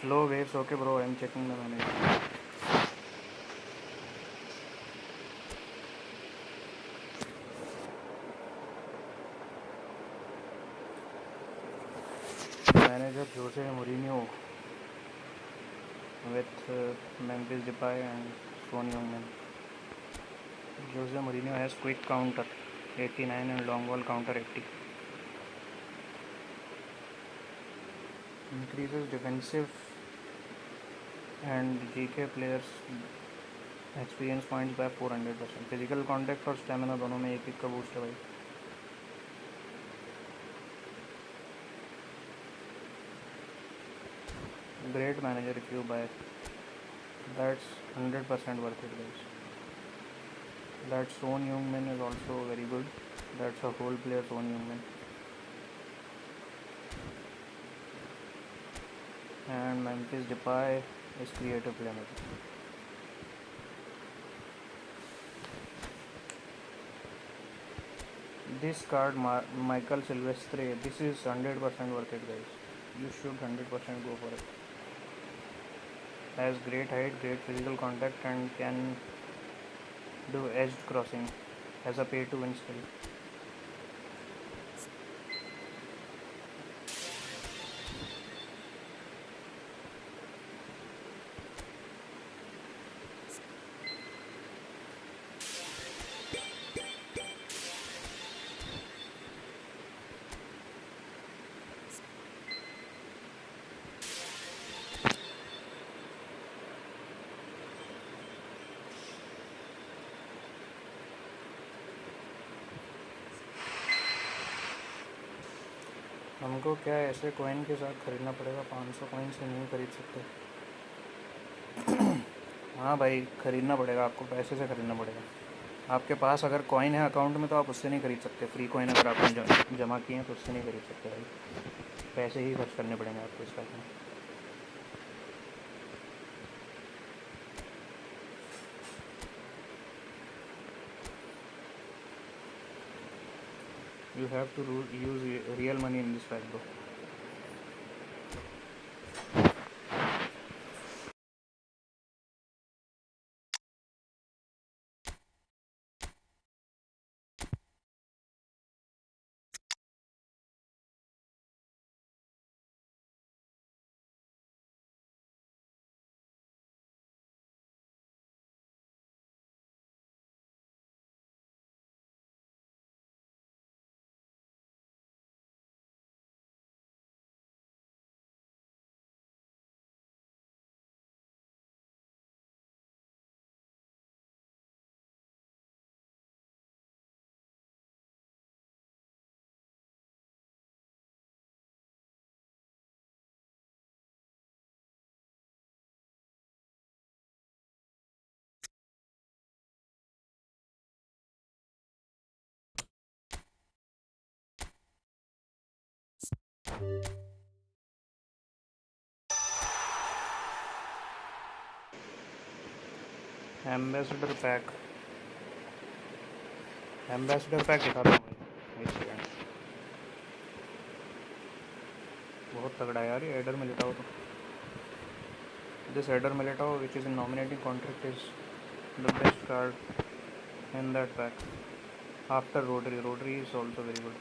Slow waves, okay bro, I'm checking the manager. Manager Jose Mourinho with Memphis Depay and Son Heung-min. Jose Mourinho has quick counter 89 and long ball counter 80. Increases defensive and GK players experience points by 400%. Physical contact और stamina दोनों में एक का boost है भाई. Great manager if you buy. That's 100% worth it, guys. That Son Heung-min is also very good. That's a whole player, Son Heung-min. And Memphis Depay is creative playmaker. This card, Michael Silvestre, this is 100% worth it, guys. You should 100% go for it. Has great height, great physical contact, and can do edged crossing. Has a pay to win skill. हमको क्या है, ऐसे coin के साथ ख़रीदना पड़ेगा. 500 coin से नहीं खरीद सकते. हाँ भाई, ख़रीदना पड़ेगा आपको, पैसे से ख़रीदना पड़ेगा. आपके पास अगर कॉइन है अकाउंट में तो आप उससे नहीं खरीद सकते. फ्री कॉइन अगर आपने जमा किए हैं तो उससे नहीं खरीद सकते भाई. पैसे ही खर्च करने पड़ेंगे आपको इसका. You have to use real money in this pack, bro. Ambassador pack दिखा रहा हूँ भाई. एक सेकेंड. बहुत तगड़ा यार ये. एडर में लेटा हो तो दिस एडर में लेटा हो which is in nominating contract is the best card in that pack after Rodri is also very good.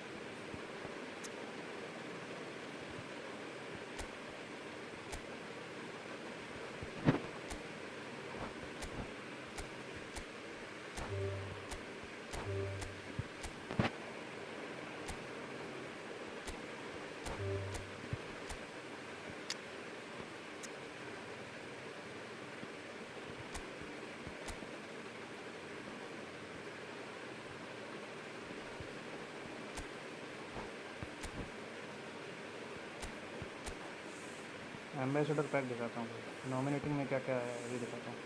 Ambassador pack दिखाता हूँ. नॉमिनेटिंग में क्या क्या है ये दिखाता हूँ.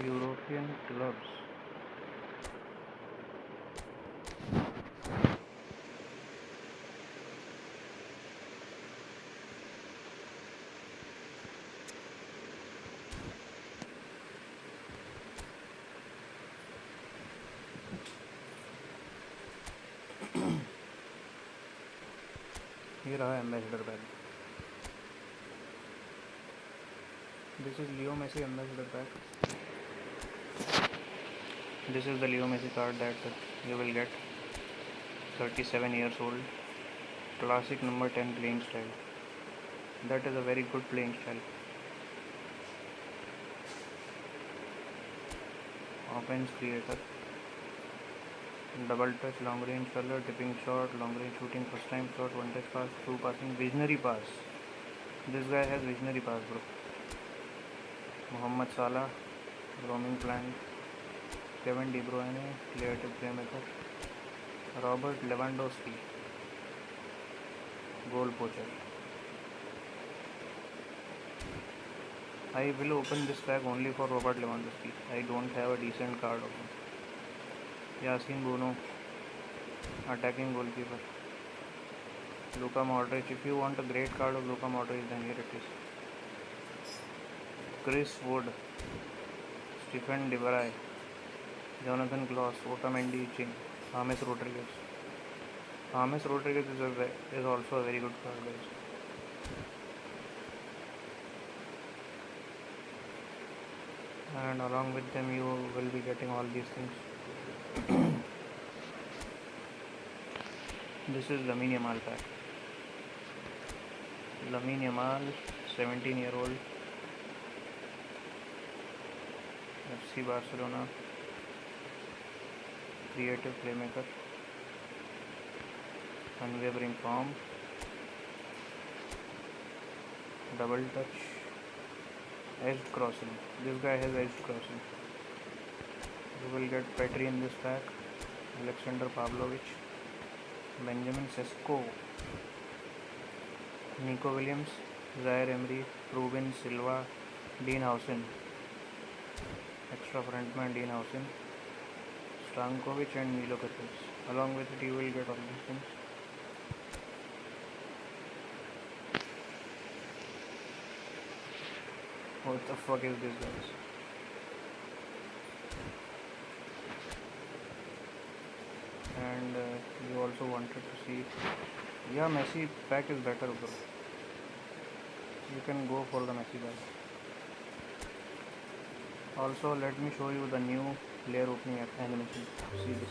European clubs. ये रहा ambassador pack. This is Leo Messi ambassador pack. This is the Leo Messi card that you will get. 37 years old. Classic number 10 playing style. That is a very good playing style. Offense creator. Double touch, long range color, tipping shot, long range shooting, first time shot, one touch pass, through passing, visionary pass. This guy has visionary pass, bro. Mohamed Salah, roaming flank. Kevin De Bruyne, creative playmaker. Robert Lewandowski, goal poacher. I will open this pack only for Robert Lewandowski. I don't have a decent card of him. Yasin Bono, attacking goalkeeper. Luka Modric. If you want a great card of Luka Modric, then here it is. Chris Wood, Stephen De Vrij, Jonathan Klaus, Otamendi, James Rodriguez. James Rodriguez is also a very good card, guys. And along with them you will be getting all these things. This is Lamine Yamal pack. Lamine Yamal, 17-year-old, FC Barcelona, creative playmaker, unwavering form, double touch, edged crossing. This guy has edged crossing. You will get Petri in this pack, Alexander Pavlovich, Benjamin Sesko, Nico Williams, Zaire Emery, Ruben Silva, Dean Howson, extra frontman Dean Howson, Stankovic and Milo Katius. Along with it you will get all these things. What the fuck is this, guys? And you also wanted to see, yeah, Messi pack is better, bro. You can go for the Messi pack. Also, let me show you the new player opening animation. See this.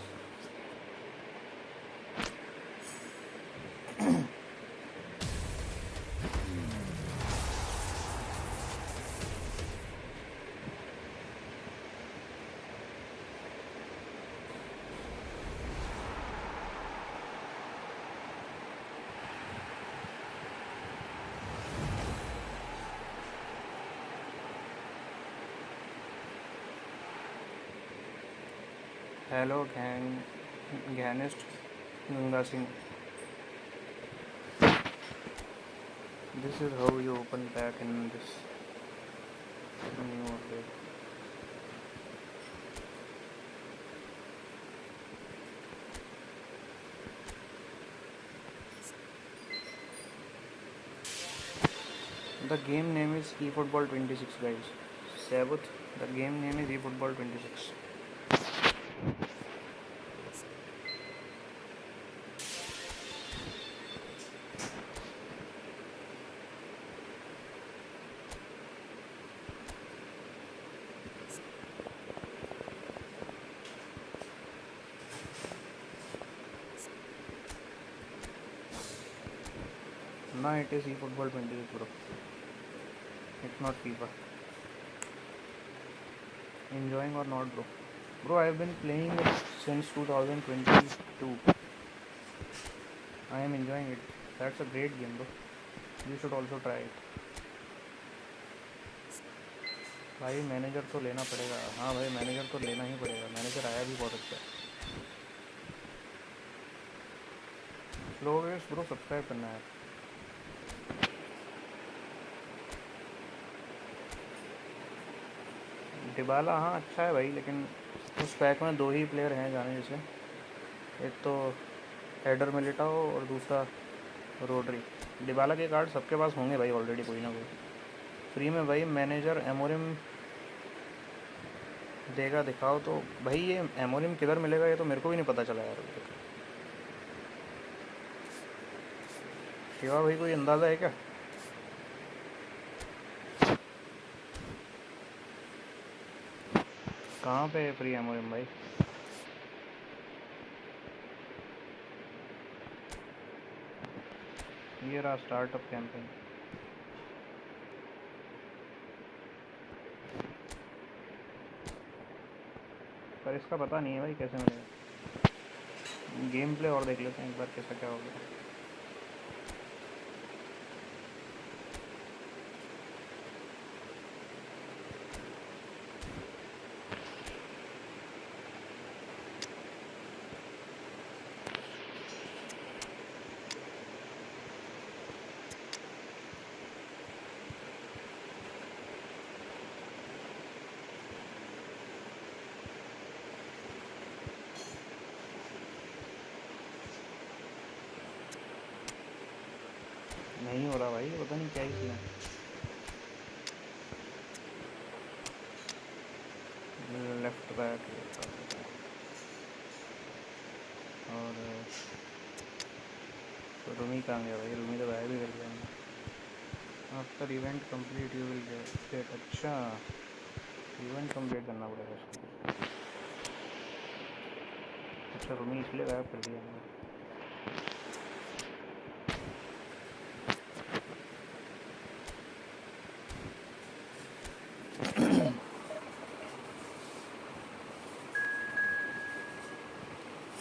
Hello, Ghanist Ganga Singh. This is how you open pack in this new update. The game name is Efootball 26, guys. Sabuth, the game name is Efootball 26. No, it is Efootball 26, bro. It's not FIFA. Enjoying or not, bro? Bro, I've been playing it since 2022. I am enjoying it. That's a great game, bro. You should also try it. भाई manager तो लेना पड़ेगा. हाँ भाई, manager तो लेना ही पड़ेगा. Manager आया भी बहुत अच्छा है. स्लोवेस ब्रो, सब्सक्राइब करना है. डिबाला हाँ अच्छा है भाई, लेकिन उस पैक में दो ही प्लेयर हैं जाने जैसे. एक तो हेडर मिलिटाओ और दूसरा रोड्री. डिबाला के कार्ड सबके पास होंगे भाई ऑलरेडी, कोई ना कोई. फ्री में भाई मैनेजर एमोरिम देगा, दिखाओ तो. भाई ये एमोरिम किधर मिलेगा, ये तो मेरे को भी नहीं पता चला यार. शिवा भाई कोई अंदाज़ा है क्या? कहाँ पे फ्री एमओ भाई? ये रहा स्टार्टअप कैंपेन। पर इसका पता नहीं है भाई कैसे मिलेगा। गेम प्ले और देख लेते हैं एक बार कैसा क्या होगा। नहीं हो रहा भाई, पता नहीं क्या ही किया। लेफ्ट बैक और तो रूमी कहाँ गया भाई? रूमी तो गायब ही कर दिया हमने। After event complete you will get. अच्छा, इवेंट कंप्लीट करना पड़ेगा उसको। अच्छा, रूमी इसलिए गायब कर दिया हमने।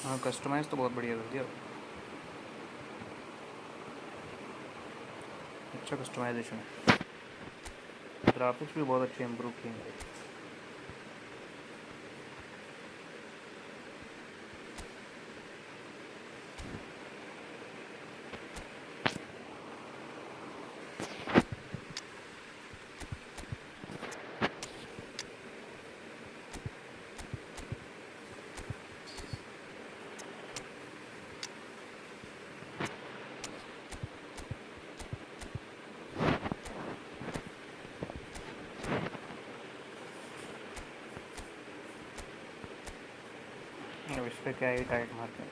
हाँ, कस्टमाइज तो बहुत बढ़िया कर दिया। अच्छा कस्टमाइजेशन है। ग्राफिक्स भी बहुत अच्छे इम्प्रूव किए हैं। अब इस पर क्या ही टाइट मारते हैं।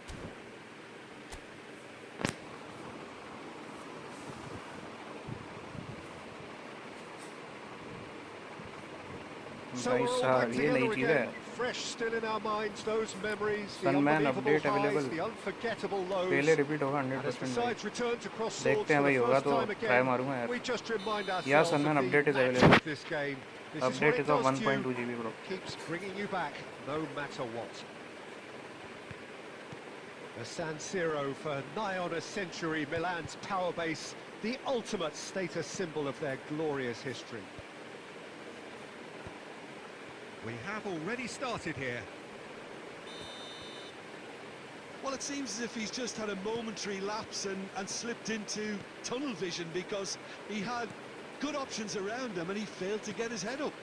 भाई साहब ये नई चीज़ है। सनमैन अपडेट अवेलेबल, पहले रिपीट होगा 100%। देखते हैं भाई, होगा तो ट्राई मारूंगा यार। या सनमैन update is available. Update is of 1.2 GB bro. The San Siro for nigh on a century, Milan's power base, the ultimate status symbol of their glorious history. We have already started here. Well, it seems as if he's just had a momentary lapse and slipped into tunnel vision, because he had good options around him and he failed to get his head up.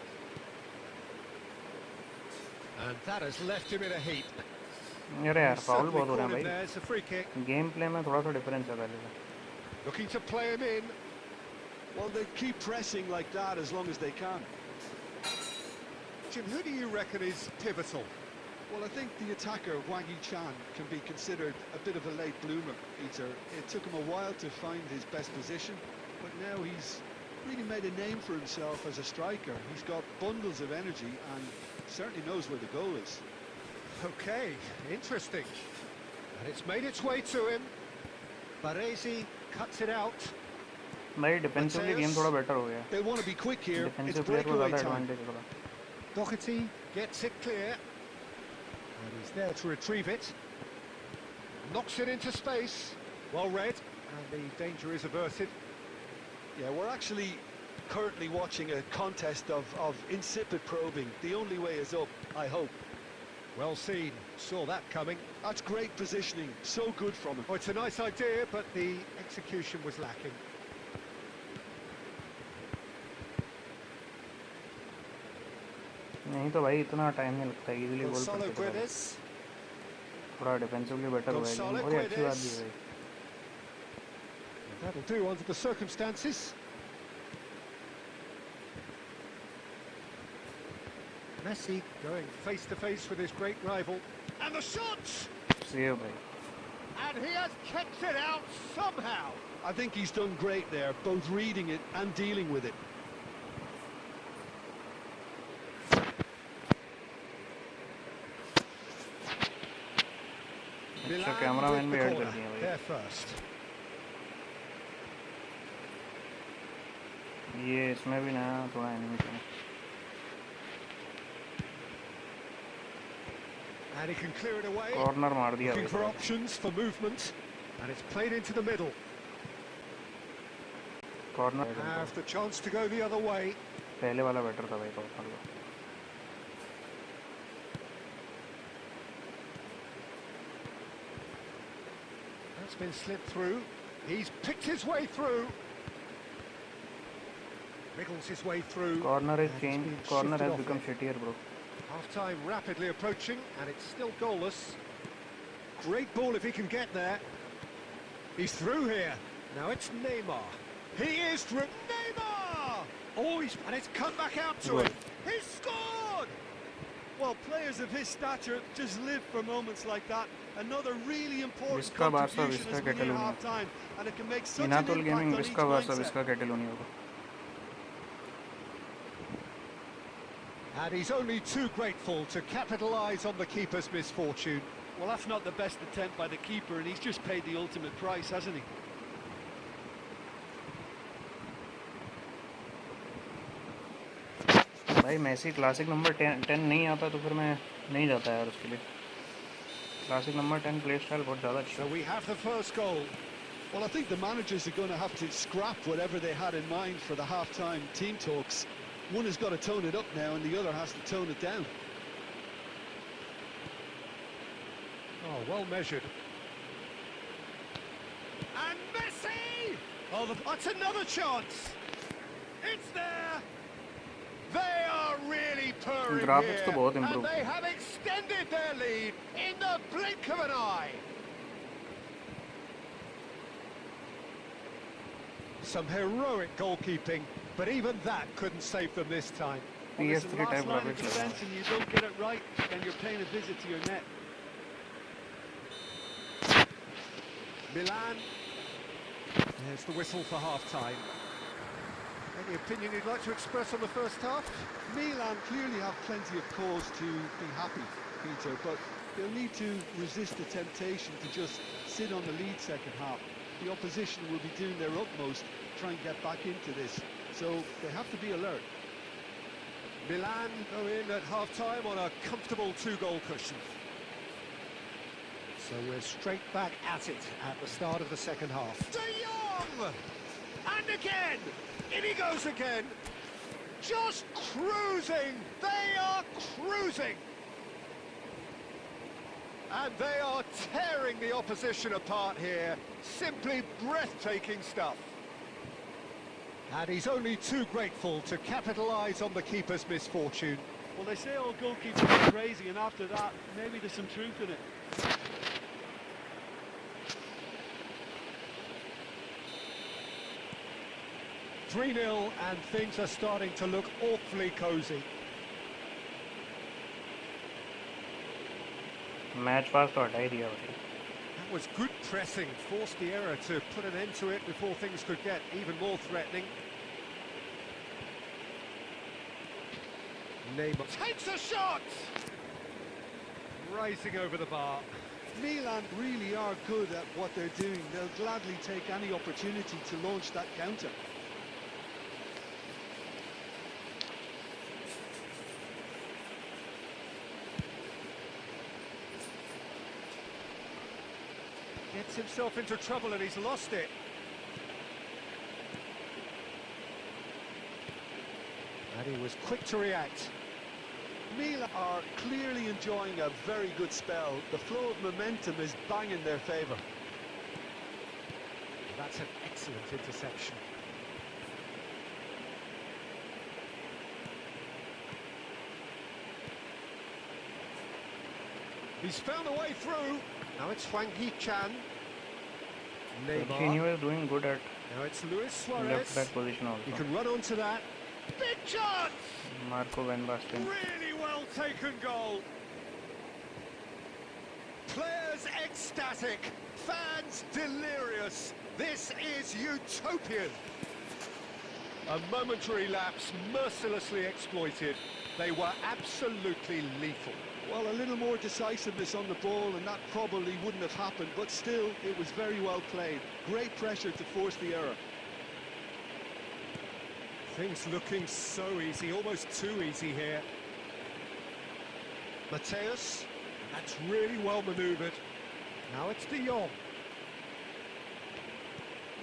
And that has left him in a heap. अरे यार foul बहुत हो रहा है भाई। Game play में थोड़ा सा डिफरेंस है पहले से। Looking to play him in. Well, they keep pressing like that as long as they can. Jim, who do you reckon is pivotal? Well, I think the attacker, Wang Yi-chan, can be considered a bit of a late bloomer, Peter. It took him a while to find his best position, but now he's really made a name for himself as a striker. He's got bundles of energy and certainly knows where the goal is. Okay, interesting. And it's made its way to him. Baresi cuts it out. भाई defensively game थोड़ा better हो गया। They want to be quick here. Defensive player को ज़्यादा advantage है थोड़ा। Doherty gets it clear. And he's there to retrieve it. Knocks it into space. Well read. And the danger is averted. Yeah, we're actually currently watching a contest of insipid probing. The only way is up, I hope. Well seen. Saw that coming. That's great positioning. So good from him. Oh, it's a nice idea, but the execution was lacking. नहीं तो भाई इतना time नहीं लगता, easily गोल कर सकते हैं। थोड़ा डिफेंसिवली बेटर हुआ है, बहुत अच्छी बात भी है। That'll do under the circumstances. Messi going face to face with his great rival, and the shot. Save भाई। And he has kept it out somehow. I think he's done great there, both reading it and dealing with it. अच्छा cameraman भी add कर दिया भाई. There first. ये इसमें भी नया थोड़ा एनिमेशन है. And he can clear it away. Corner मार दिया Looking for भाई. options for movement. And it's played into the middle. Corner Have the chance to go the other way. पहले वाला बेटर था भाई कॉर्नर का. That's been slipped through. He's picked his way through. Wriggles his way through. Corner is and it's changed. been Corner shifted has off become it. shittier, bro. Half-time rapidly approaching, and it's still goalless. Great ball if he can get there. He's through here. Now it's Neymar. He is through. Neymar! Oh, and it's come back out to him. He's scored! Well, players of his stature just live for moments like that. Another really important Visca Barca, contribution Visca as we near Catalonia. half-time, and it can make such an Inatul impact Gaming, on each Visca Barca, mindset. Visca Catalonia. And he's only too grateful to capitalise on the keeper's misfortune. Well, that's not the best attempt by the keeper, and he's just paid the ultimate price, hasn't he? भाई Massey classic number 10 नहीं आता तो फिर मैं नहीं जाता यार उसके लिए. क्लासिक नंबर 10 प्ले स्टाइल बहुत ज़्यादा अच्छा. So we have the first goal. Well, I think the managers are going to have to scrap whatever they had in mind for the half-time team talks. One has got to tone it up now, and the other has to tone it down. Oh, well measured. And Messi! Oh, that's another chance. It's there. They are really purring Graphics तो here, बहुत and improve. they have extended their lead in the blink of an eye. Some heroic goalkeeping, but even that couldn't save them this time. PS3 type line of graphics लगा defence, and you don't get it right, then you're paying a visit to your net. Milan. There's the whistle for half-time. Any opinion you'd like to express on the first half? Milan clearly have plenty of cause to be happy, Peter, but they'll need to resist the temptation to just sit on the lead second half. The opposition will be doing their utmost to try and get back into this, so they have to be alert. Milan go in at half-time on a comfortable 2-goal cushion. So we're straight back at it at the start of the second half. De Jong! And again! In he goes again! Just cruising! They are cruising! And they are tearing the opposition apart here. Simply breathtaking stuff. And he's only too grateful to capitalise on the keeper's misfortune. Well, they say all goalkeepers are crazy, and after that, maybe there's some truth in it. 3-0, and things are starting to look awfully cosy. Match pass तो हटा ही दिया भाई. That was good pressing, forced the error to put an end to it before things could get even more threatening. Neymar takes a shot! Rising over the bar. Milan really are good at what they're doing. They'll gladly take any opportunity to launch that counter. Gets himself into trouble and he's lost it. And he was quick to react. Milan are clearly enjoying a very good spell. The flow of momentum is bang in their favour. That's an excellent interception. He's found a way through. Now it's Hwang Hee-chan. Coutinho is doing good at Now it's Luis Suarez. left back position He also. can run onto that. Big chance! Marco Van Basten. Really well taken goal. Players ecstatic, fans delirious. This is utopian. A momentary lapse mercilessly exploited. They were absolutely lethal. Well, a little more decisiveness on the ball and that probably wouldn't have happened, but still, it was very well played. Great pressure to force the error. Things looking so easy, almost too easy here. Messiuuu, that's really well manoeuvred. Now it's De Jong.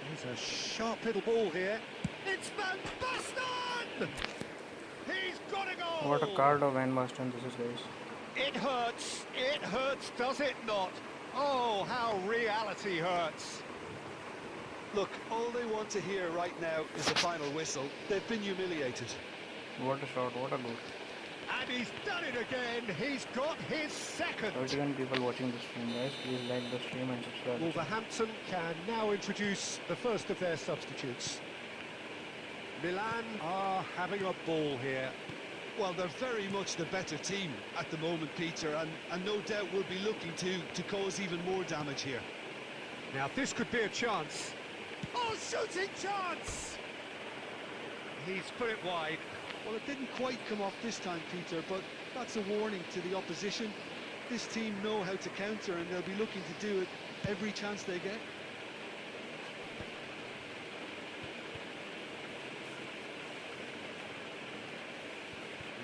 There's a sharp little ball here. It's Van Basten! He's got a goal! What a card of Van Basten this is, guys. It hurts, does it not? Oh, how reality hurts. Look, all they want to hear right now is the final whistle. They've been humiliated. What a shot, what a goal. And he's done it again. He's got his second. 31 people watching the stream, guys. Please like the stream and subscribe. Wolverhampton can now introduce the first of their substitutes. Milan are having a ball here. Well, they're very much the better team at the moment, Peter, and no doubt will be looking to cause even more damage here. Now, this could be a chance. Oh, shooting chance! He's put it wide. Well, it didn't quite come off this time, Peter, but that's a warning to the opposition. This team know how to counter, and they'll be looking to do it every chance they get.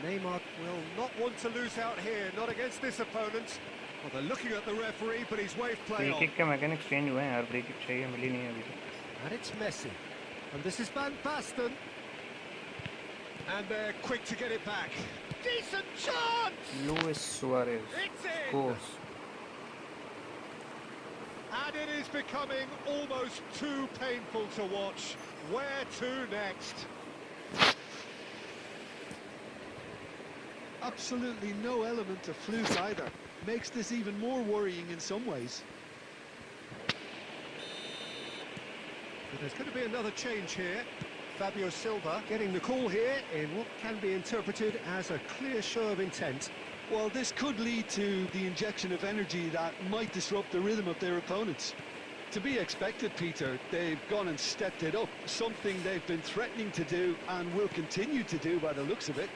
Neymar will not want to lose out here, not against this opponent. Well, they're looking at the referee, but he's waved play free on. Kick के mechanics change हुए हैं यार. Free kick चाहिए, मिली नहीं है अभी तक. And it's Messi. And this is Van Basten. And they're quick to get it back. Decent chance! Luis Suarez It's in! scores. And it is becoming almost too painful to watch. Where to next? Absolutely no element of fluke either. Makes this even more worrying in some ways. But there's going to be another change here. Fabio Silva getting the call here in what can be interpreted as a clear show of intent. Well, this could lead to the injection of energy that might disrupt the rhythm of their opponents. To be expected, Peter, they've gone and stepped it up, something they've been threatening to do and will continue to do by the looks of it.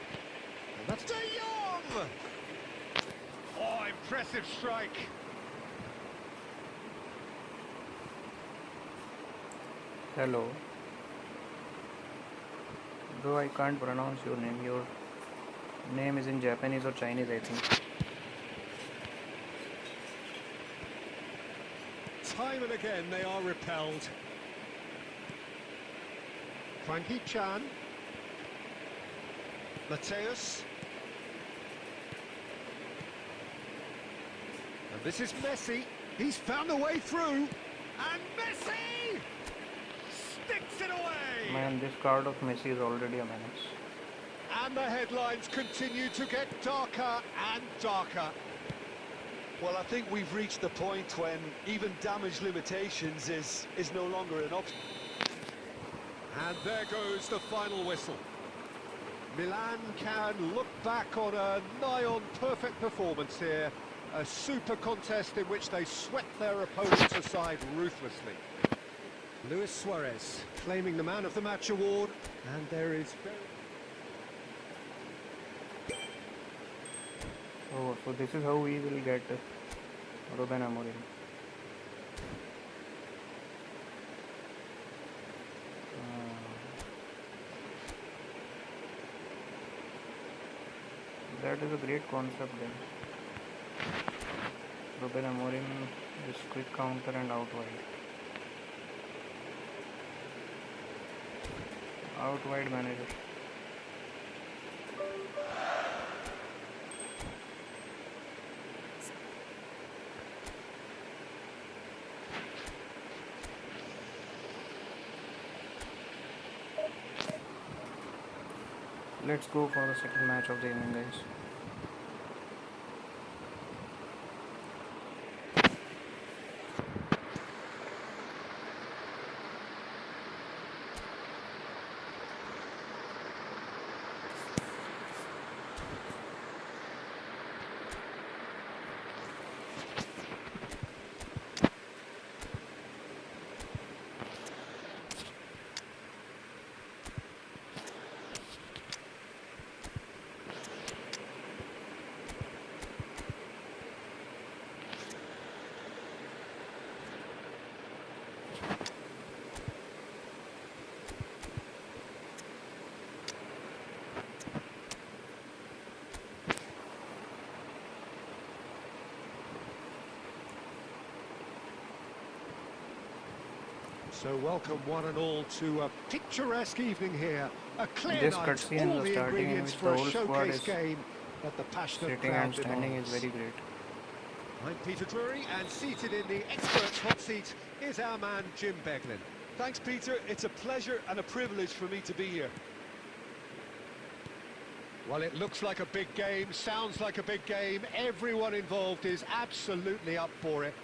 And that's De Jong! Oh, impressive strike. Hello. Bro, I can't pronounce your name. Your name is in Japanese or Chinese, I think. Time and again they are repelled. Frankie Chan. Messiuuu. And this is Messi. He's found a way through. And Messi sticks it away. Man, this card of Messi is already a menace. And the headlines continue to get darker and darker. Well, I think we've reached the point when even damage limitations is no longer an option. And there goes the final whistle. Milan can look back on a nigh-on perfect performance here. A super contest in which they swept their opponents aside ruthlessly. Luis Suarez claiming the Man of the Match award, and there is Oh, so this is how we will get Ruben Amorim. That is a great concept then. Ruben Amorim is quick counter and out wide. Out wide manager. Let's go for the second match of the evening, guys. So welcome one and all to a picturesque evening here. A clear This night, cutscene all is the starting in ingredients which for the a whole squad showcase is game that the passionate sitting crowd and standing is demands. very great. I'm Peter Drury, and seated in the expert's hot seat is our man Jim Beglin. Thanks, Peter. It's a pleasure and a privilege for me to be here. Well, it looks like a big game, sounds like a big game. Everyone involved is absolutely up for it.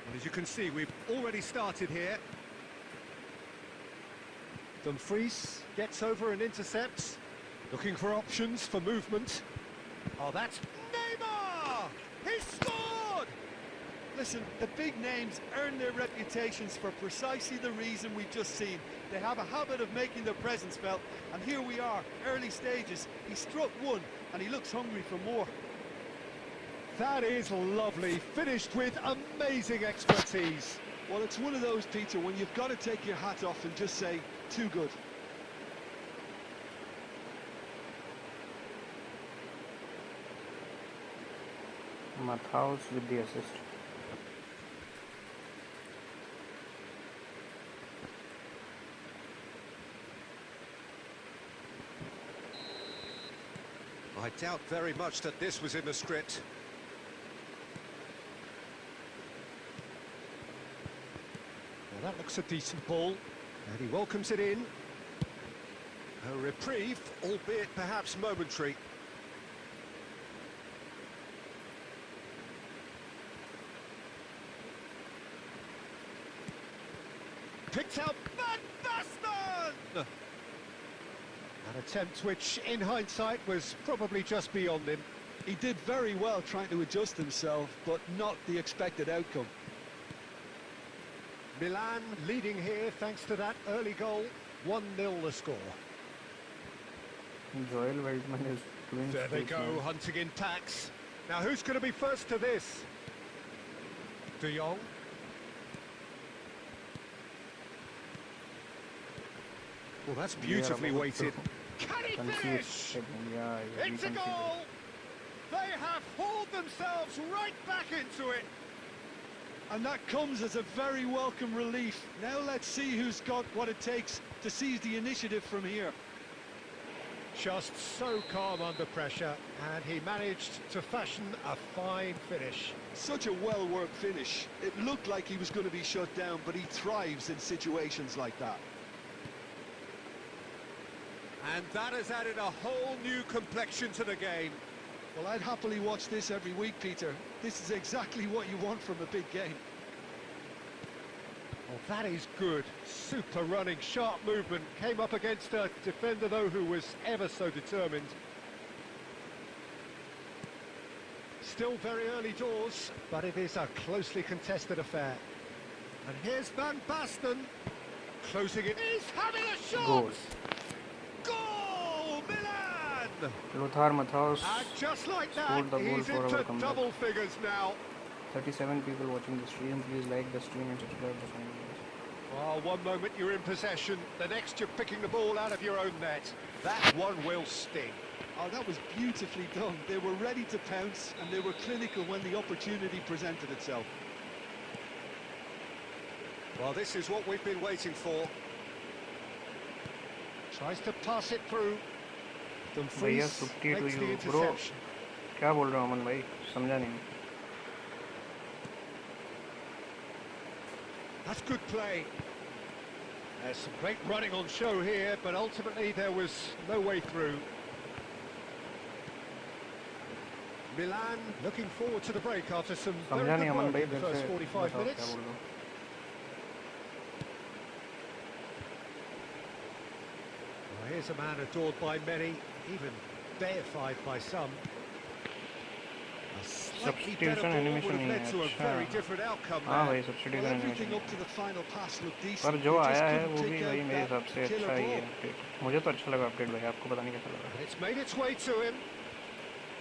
And as you can see, we've already started here. Dumfries gets over and intercepts, looking for options for movement. Oh, that's Neymar! He scored! Listen, the big names earn their reputations for precisely the reason we've just seen. They have a habit of making their presence felt, and here we are, early stages. He struck one, and he looks hungry for more. That is lovely, finished with amazing expertise. Well, it's one of those, Peter, when you've got to take your hat off and just say, too good. Matthaus with the assist. I doubt very much that this was in the script. Well, that looks a decent ball, and he welcomes it in. A reprieve, albeit perhaps momentary. Picked out Van Basten! An attempt which, in hindsight, was probably just beyond him. He did very well trying to adjust himself, but not the expected outcome. Milan leading here thanks to that early goal. 1-0 the score. Joel Weltman is doing There they great go, now. hunting in packs. Now who's going to be first to this? De Jong. Well, that's beautifully Yeah, weighted. Can he finish? Yeah, It's a goal! They have hauled themselves right back into it. And that comes as a very welcome relief. Now let's see who's got what it takes to seize the initiative from here. Just so calm under pressure, and he managed to fashion a fine finish. Such a well-worked finish. It looked like he was going to be shut down, but he thrives in situations like that. And that has added a whole new complexion to the game. Well, I'd happily watch this every week, Peter. This is exactly what you want from a big game. Well, that is good. Super running, sharp movement. Came up against a defender, though, who was ever so determined. Still very early doors, but it is a closely contested affair. And here's Van Basten, closing it. He's having a shot! Goal. Goal! Milan! Lothar Matthaus And just like that, scored the goal he's for our into comeback. double figures now. 37 people watching the stream. Please like the stream and subscribe to channel. Well, one moment you're in possession, the next you're picking the ball out of your own net. That one will sting. Oh, that was beautifully done. They were ready to pounce, and they were clinical when the opportunity presented itself. Well, this is what we've been waiting for. Tries to pass it through. भैया Dumfries सुट्टी makes to the you, bro. interception. क्या बोल रहे हो अमन भाई? समझा नहीं. That's good play. There's some great running on show here, but ultimately there was no way through. Milan looking forward to the break after some very समझा नहीं good अमन work भाई. in the फिर first से 45 बताओ क्या minutes. बोल रहे हो? Well, here's a man adored by many, even deified by some. A slightly better Substitution ball animation would have नहीं led है. to a very अच्छा. different outcome हाँ there. भाई substitution Well, animation. everything up to the final pass looked decent. पर जो They just आया है couldn't वो भी pick भाई out मेरे that हिसाब से killer अच्छा ही है ball. अपडेट. मुझे तो अच्छा लगा अपडेट भाई. आपको पता नहीं कैसा लगा. And it's made its way to him.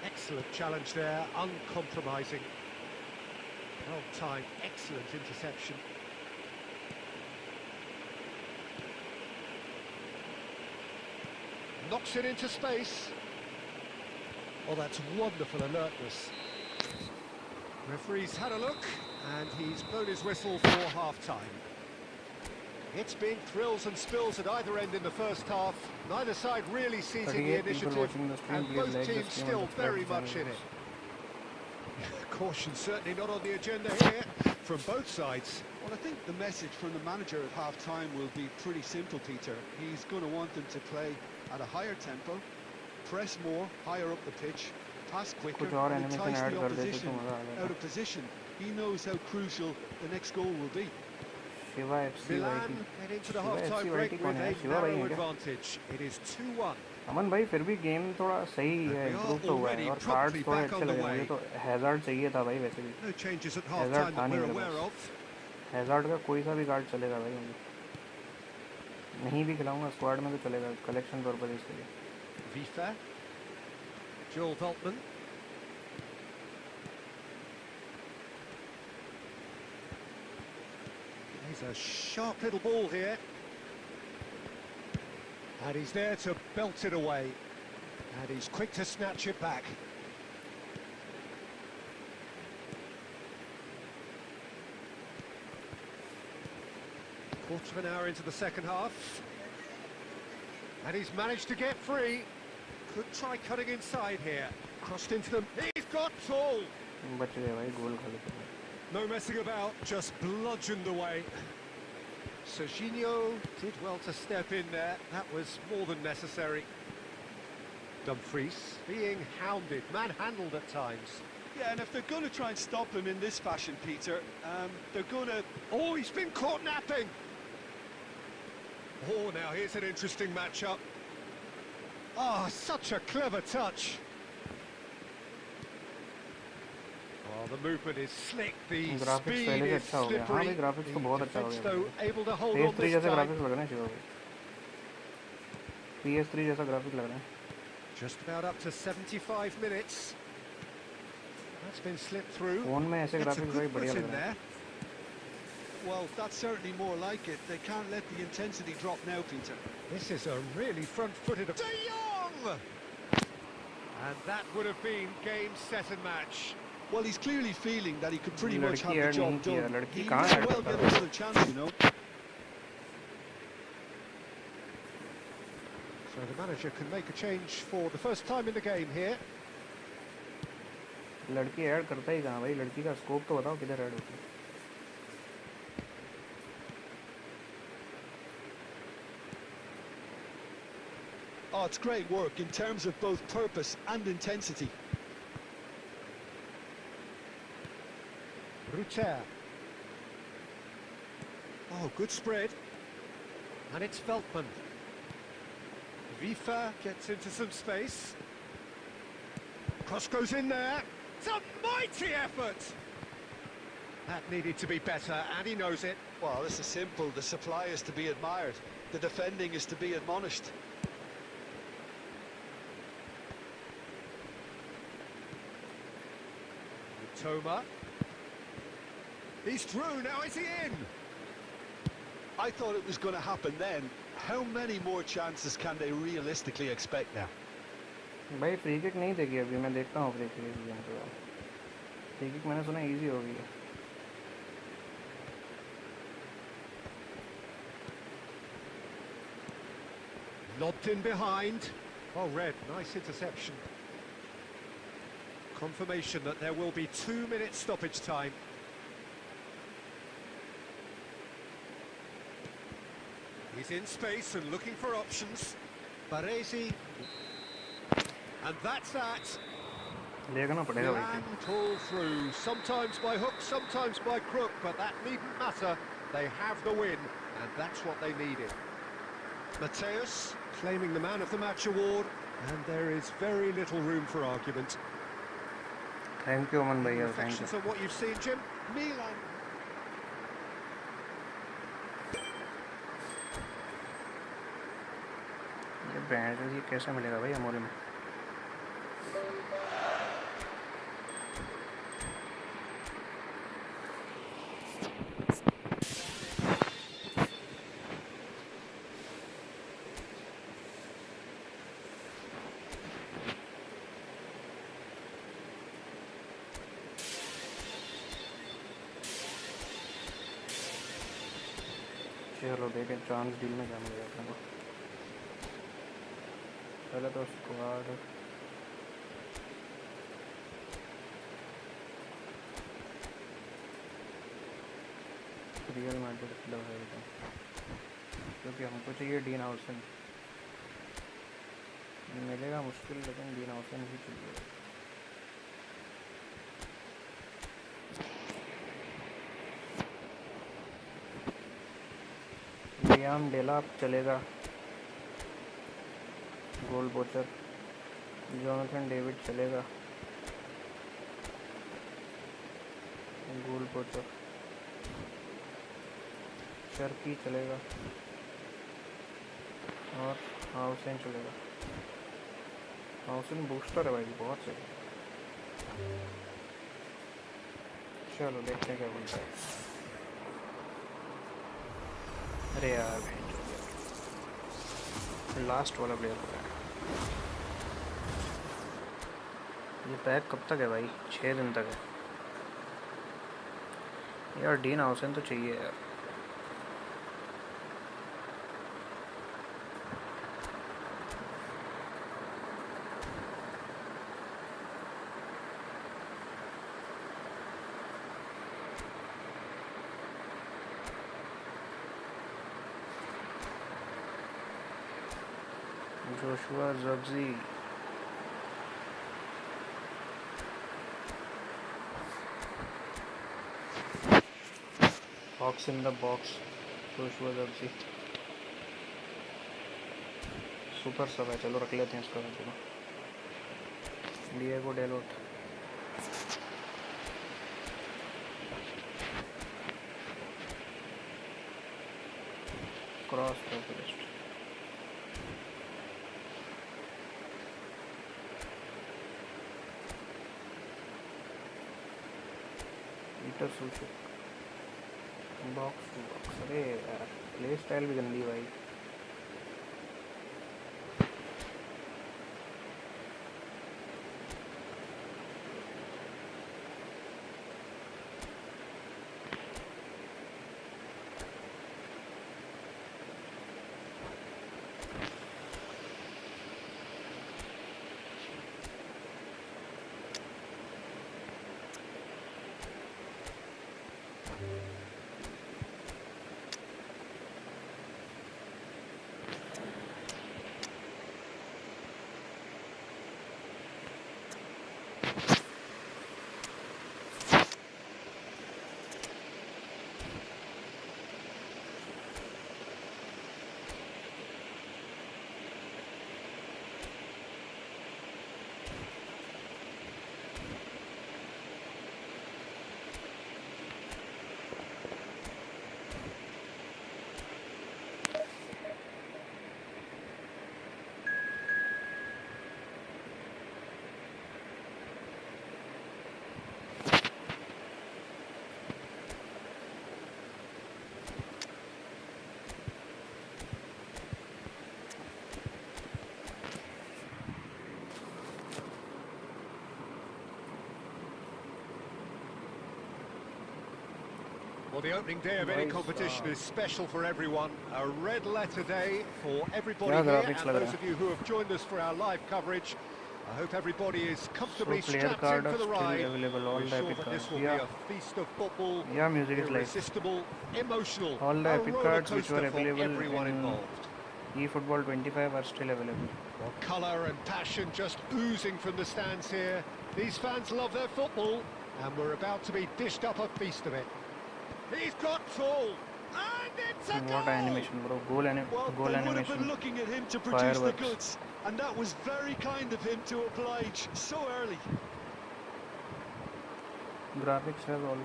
Excellent challenge there, uncompromising. Well timed, excellent interception. Knocks it into space. Oh, that's wonderful alertness. Referee's had a look, And he's blown his whistle for half-time. It's been thrills and spills at either end in the first half. Neither side really seizing the initiative, and both teams still very much in it. Caution certainly not on the agenda here from both sides. Well, I think the message from the manager at half-time will be pretty simple, Peter. He's going to want them to play at a higher tempo, press more, higher up the pitch, pass quicker, and entice the opposition out of position. He knows how crucial the next goal will be. Milan head into the half-time break with a narrow advantage. It is 2-1. अमन भाई फिर भी game थोड़ा सही है, improve तो हुआ है और कार्ड्स थोड़े अच्छे लगे मुझे तो हैज़ार्ड चाहिए था भाई वैसे भी हैज़ार्ड था नहीं मेरे पास हैज़ार्ड का कोई सा भी कार्ड चलेगा भाई मुझे नहीं भी खिलाऊंगा स्क्वाड में तो चलेगा कलेक्शन पर्पस के लिए Vifa, Joel Veltman. He's a sharp little ball here. And he's there to belt it away. And he's quick to snatch it back. Quarter of an hour into the second half. And he's managed to get free. Could try cutting inside here. Crossed into them. He's got tall. No messing about, just bludgeoned away. Serginho did well to step in there. That was more than necessary. Dumfries being hounded, manhandled at times. Yeah, and if they're going to try and stop him in this fashion, Peter, they're going to... Oh, he's been caught napping! Oh, now here's an interesting matchup. Oh, such a clever touch. Oh, the movement is slick, the speed is slippery. The defense, though, able to hold on this time. PS3 जैसा graphic लग रहा है Just about up to 75 minutes. That's been slipped through. Phone में ऐसे graphics भाई बढ़िया लग रहा है Well, that's certainly more like it. They can't let the intensity drop now, Peter. This is a really front-footed... De Jong! And that would have been game, set and match. Well, he's clearly feeling that he could pretty much have the job done. He may well get another chance, you know. So the manager can make a change for the first time in the game here. लड़की add करता ही कहाँ भाई लड़की का scope तो बताओ किधर add होता है Oh, it's great work in terms of both purpose and intensity. Ruter. Oh, good spread. And it's Veltman. Vifa gets into some space. Cross goes in there. It's a mighty effort! That needed to be better, and he knows it. Well, this is simple. The supply is to be admired. The defending is to be admonished. Toma. He's through, now is he in? I thought it was going to happen then. How many more chances can they realistically expect now? भाई free kick नहीं देगी अभी मैं देखता हूँ free kick game के बाद free kick मैंने सुना इजी हो गई है Lobbed in behind. Oh, Red, nice interception. Confirmation that there will be 2 minutes stoppage time. He's in space and looking for options. Baresi. And that's that. Milan pull through, sometimes by hook, sometimes by crook, but that needn't matter. They have the win, and that's what they needed. Messiuuu claiming the Man of the Match award, and there is very little room for argument. Thank you, Aman bhaiya. Reflections on what you've seen, Jim? Milan. ये band ये कैसे मिलेगा भाई अमोरे में चलो देखें chance deal में क्या मिलेगा अपने को। पहले तो स्क्वाड रियल मैड्रिड लगाएगा क्योंकि हमको चाहिए डीन हाउसन। मिलेगा मुश्किल लेकिन डीन हाउसन ही चाहिए। लियाम डेलाप चलेगा, गोल पोचर। जोनाथन डेविड चलेगा, गोल पोचर। शर्की चलेगा और हाउसन चलेगा। हाउसन बूस्टर है भाई, बहुत सही। चलो देखते हैं क्या बोलता है। अरे यार लास्ट वाला प्लेयर हो रहा है। ये पैक कब तक है भाई? 6 दिन तक है यार। डीन हाउसन तो चाहिए यार। Joshua Zirkzee box in the box. Joshua Zirkzee super सब है। चलो रख लेते हैं इसका। चलो Diego Dalot, cross populist, Peter सूचिक, बॉक्स टू बॉक्स। अरे यार प्ले स्टाइल भी गंदी भाई। Well, the opening day of any competition is special for everyone. A red letter day for everybody here, and those of you who have joined us for our live coverage. I hope everybody is comfortably strapped in for the ride. We're sure that this will be a feast of football, irresistible, emotional, all the epic cards which were available everyone in involved. Efootball 25 are still available. Well, colour and passion just oozing from the stands here. These fans love their football, and we're about to be dished up a feast of it. He's got full, and it's a goal! What animation, bro. Goal animation. Well, they would have been looking at him to produce the goods, and that was very kind of him to oblige so early. Graphics have also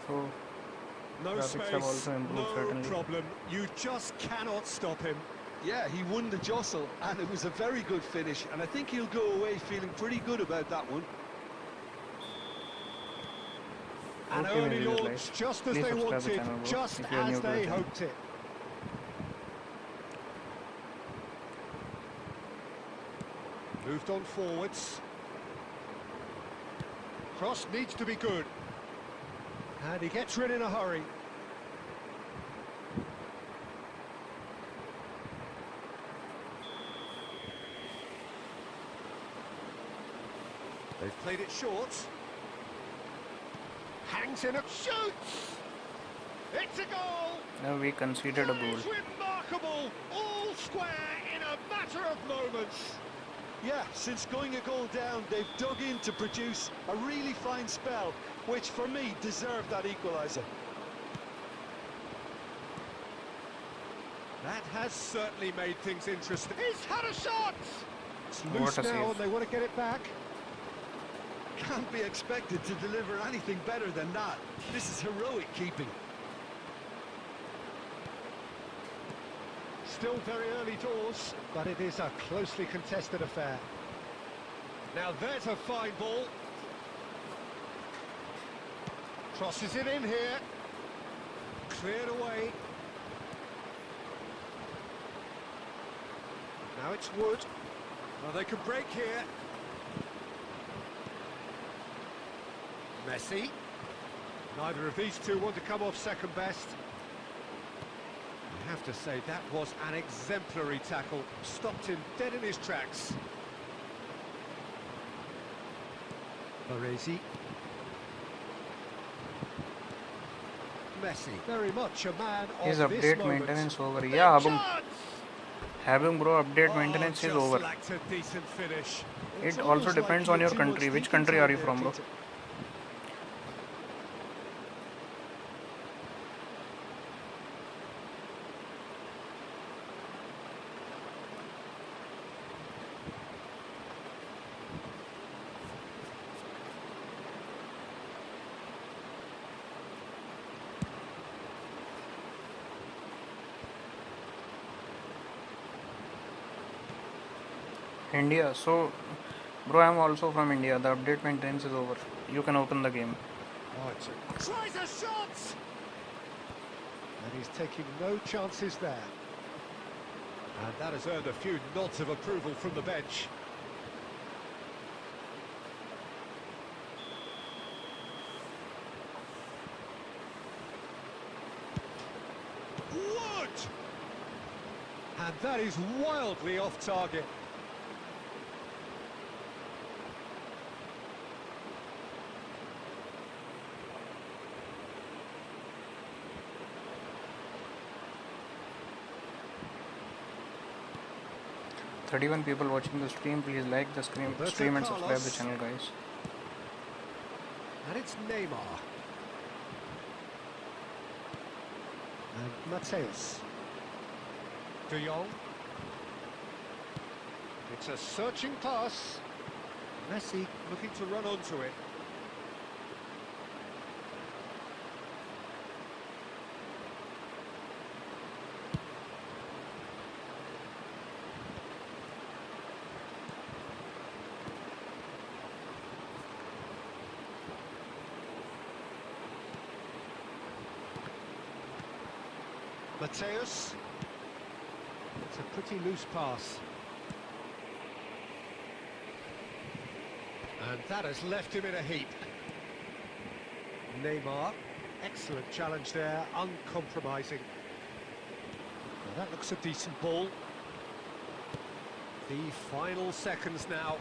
improved, certainly. No problem. You just cannot stop him. Yeah, he won the jostle, and it was a very good finish, and I think he'll go away feeling pretty good about that one. An early launch, just as they wanted, just as they hoped it. Moved on forwards. Cross needs to be good. And he gets rid in a hurry. They've played it short. Hangs in a shoots. It's a goal. Now we conceded a That goal. is remarkable. All square in a matter of moments. Yeah, since going a goal down, they've dug in to produce a really fine spell, which for me deserved that equaliser. That has certainly made things interesting. He's had a shot. It's What loose a now, save. and they want to get it back. Can't be expected to deliver anything better than that. This is heroic keeping. Still very early doors, but it is a closely contested affair. Now there's a fine ball. Crosses it in here. Cleared away. Now it's Wood. Well, they can break here. Messi. Neither of these two want to come off second best. I have to say, that was an exemplary tackle. Stopped him dead in his tracks. Baresi. Messi, very much a man His of this update moment. maintenance over. Big Yeah, chance! bro, update Oh, maintenance is just over. lacked a decent finish. It's It also almost depends like on your too much country. Which thinking country are you time from, there, bro? Peter. India. So, bro, I'm also from India. The update maintenance is over. You can open the game. Oh, tries a shot! And he's taking no chances there. And that has earned a few nods of approval from the bench. Wood! And that is wildly off target. Thirty-one people watching the stream. Please like the stream and subscribe the channel, guys. And it's Neymar. And Messiuuu. De Jong. It's a searching pass. Messi looking to run onto it. Messiuuu. It's a pretty loose pass. And that has left him in a heap. Neymar, excellent challenge there, uncompromising. Well, that looks a decent ball. The final seconds now.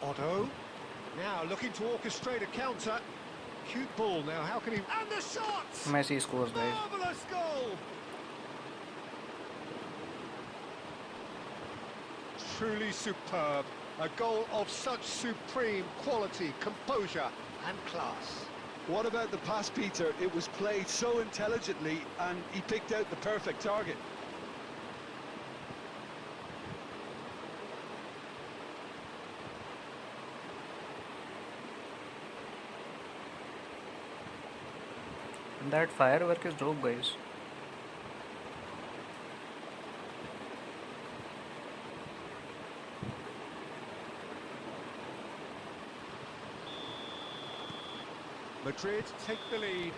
Otto, now looking to orchestrate a counter. Cute ball now, how can he... And the shot! Messi scores, guys. Marvellous goal! Truly superb. A goal of such supreme quality, composure and class. What about the pass, Peter? It was played so intelligently and he picked out the perfect target. That firework is dope, guys. Madrid take the lead.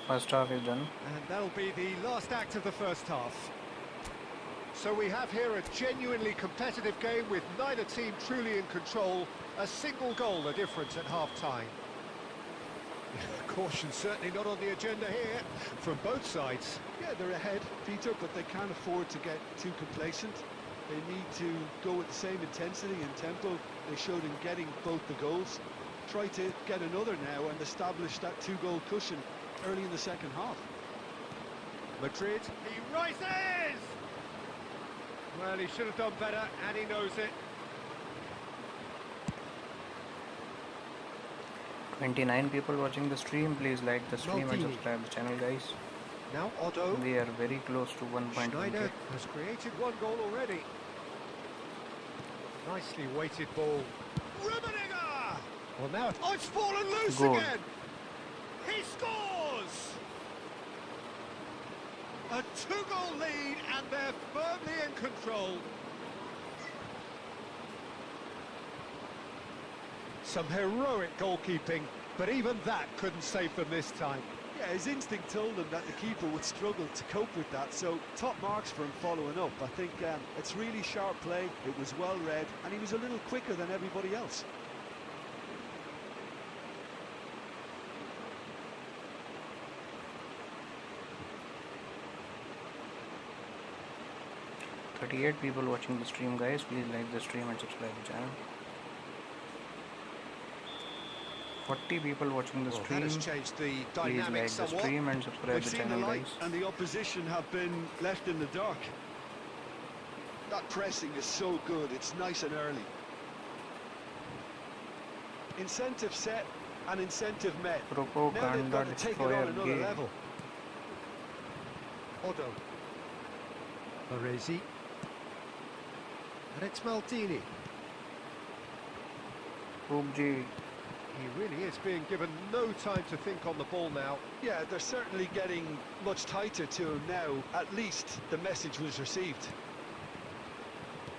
First half is done. And that'll be the last act of the first half. So we have here a genuinely competitive game with neither team truly in control. A single goal the difference at half-time. Caution certainly not on the agenda here from both sides. Yeah, they're ahead, Peter, but they can't afford to get too complacent. They need to go with the same intensity and tempo they showed in getting both the goals. Try to get another now and establish that 2-goal cushion early in the second half. Madrid, he rises! Well, he should have done better, and he knows it. 29 people watching the stream. Please like the stream and Maldini. subscribe the channel, guys. Now Otto. We are very close to 1.1k. Schneider has created one goal already. Nicely weighted ball. Rummenigge! Well, now it's fallen loose Goal. again. He scores! A 2-goal lead, and they're firmly in control. Some heroic goalkeeping, but even that couldn't save them this time. Yeah, his instinct told him that the keeper would struggle to cope with that, so top marks for him following up. I think it's really sharp play, it was well read, and he was a little quicker than everybody else. Thirty-eight people watching the stream, guys. Please like the stream and subscribe the channel. 40 people watching the Well, stream. that has changed the Please dynamic like the somewhat. stream and subscribe They've the seen the channel, light, guys. and the opposition have been left in the dark. That pressing is so good, it's nice and early. Incentive set and incentive met. Now they've Propaganda got to take it destroyer on another game. level. Otto. Baresi. And it's Maldini. PUBG. He really is being given no time to think on the ball now. Yeah, they're certainly getting much tighter to him now. At least the message was received.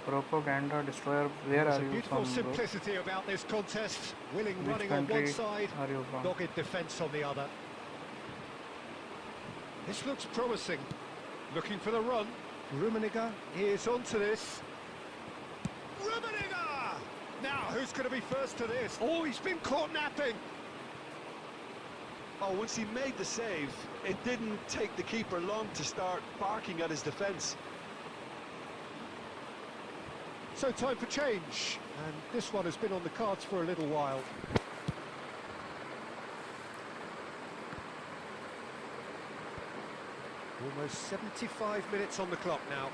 Propaganda destroyer. Where There's are a you beautiful from, bro? simplicity about this contest. Willing Which running on one country side, are you from? dogged defence on the other. This looks promising. Looking for the run. Rummenigge is onto this. Rummenigge! Now, who's going to be first to this? Oh, he's been caught napping. Oh, once he made the save, it didn't take the keeper long to start barking at his defence. So time for change, and this one has been on the cards for a little while. Almost 75 minutes on the clock now.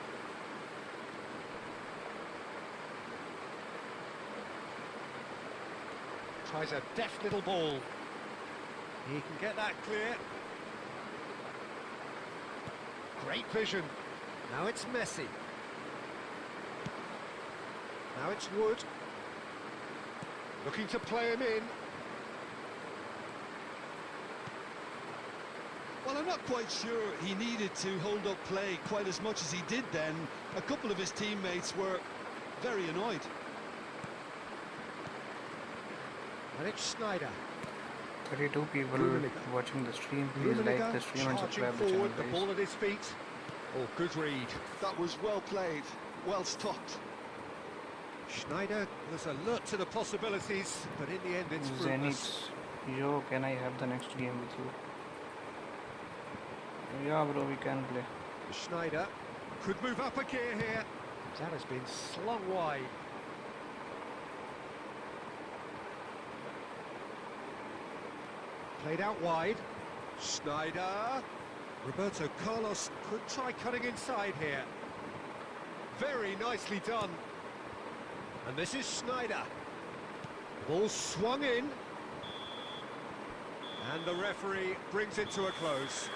Tries a deft little ball. He can get that clear. Great vision. Now it's Messi. Now it's Wood. Looking to play him in. Well, I'm not quite sure he needed to hold up play quite as much as he did then. A couple of his teammates were very annoyed. And it's Schneider. 32 people Rummenigge. watching the stream. Please like the stream and charging subscribe the channel, forward, the ball guys. at his feet. Oh, good read. That was well played, well stopped. Schneider was alert to the possibilities, but in the end it's fruitless. Zenith. Yo, can I have the next game with you? Yeah, bro, we can play. Schneider could move up a gear here. That has been slung wide. Played out wide. Schneider. Roberto Carlos could try cutting inside here. Very nicely done. And this is Schneider. Ball swung in. And the referee brings it to a close.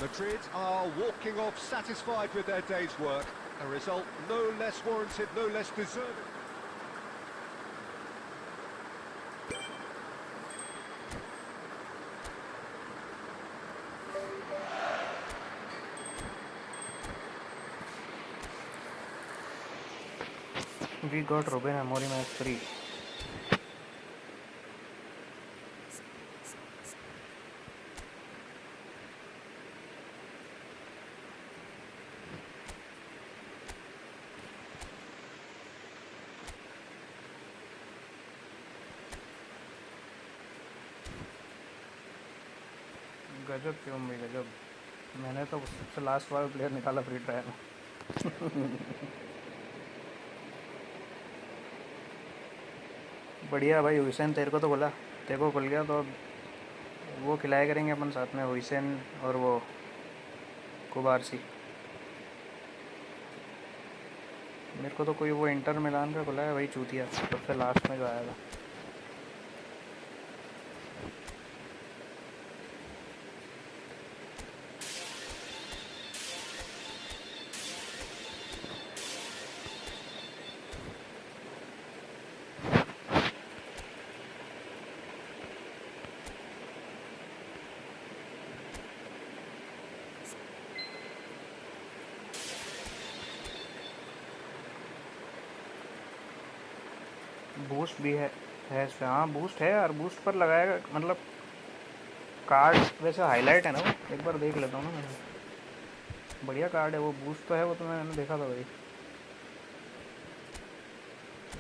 Madrid are walking off satisfied with their day's work. A result no less warranted, no less deserving. We got Ruben Amorim as free. गजब क्यों भाई गजब मैंने तो सबसे last वाला player निकाला free trial में बढ़िया भाई हुसैन, तेरे को तो खुला, तेरे को खुल गया तो अब वो खिलाया करेंगे अपन साथ में, हुसैन और वो कुबारसी। मेरे को तो कोई वो इंटर मिलान का खुला है, वही चूतिया सबसे लास्ट में जो आया था। बूस्ट भी है इस पे। हाँ बूस्ट है यार, बूस्ट पर लगाएगा मतलब कार्ड वैसे हाईलाइट है ना वो, एक बार देख लेता हूँ ना मैं। बढ़िया कार्ड है वो, बूस्ट तो है वो, तो मैंने देखा था भाई।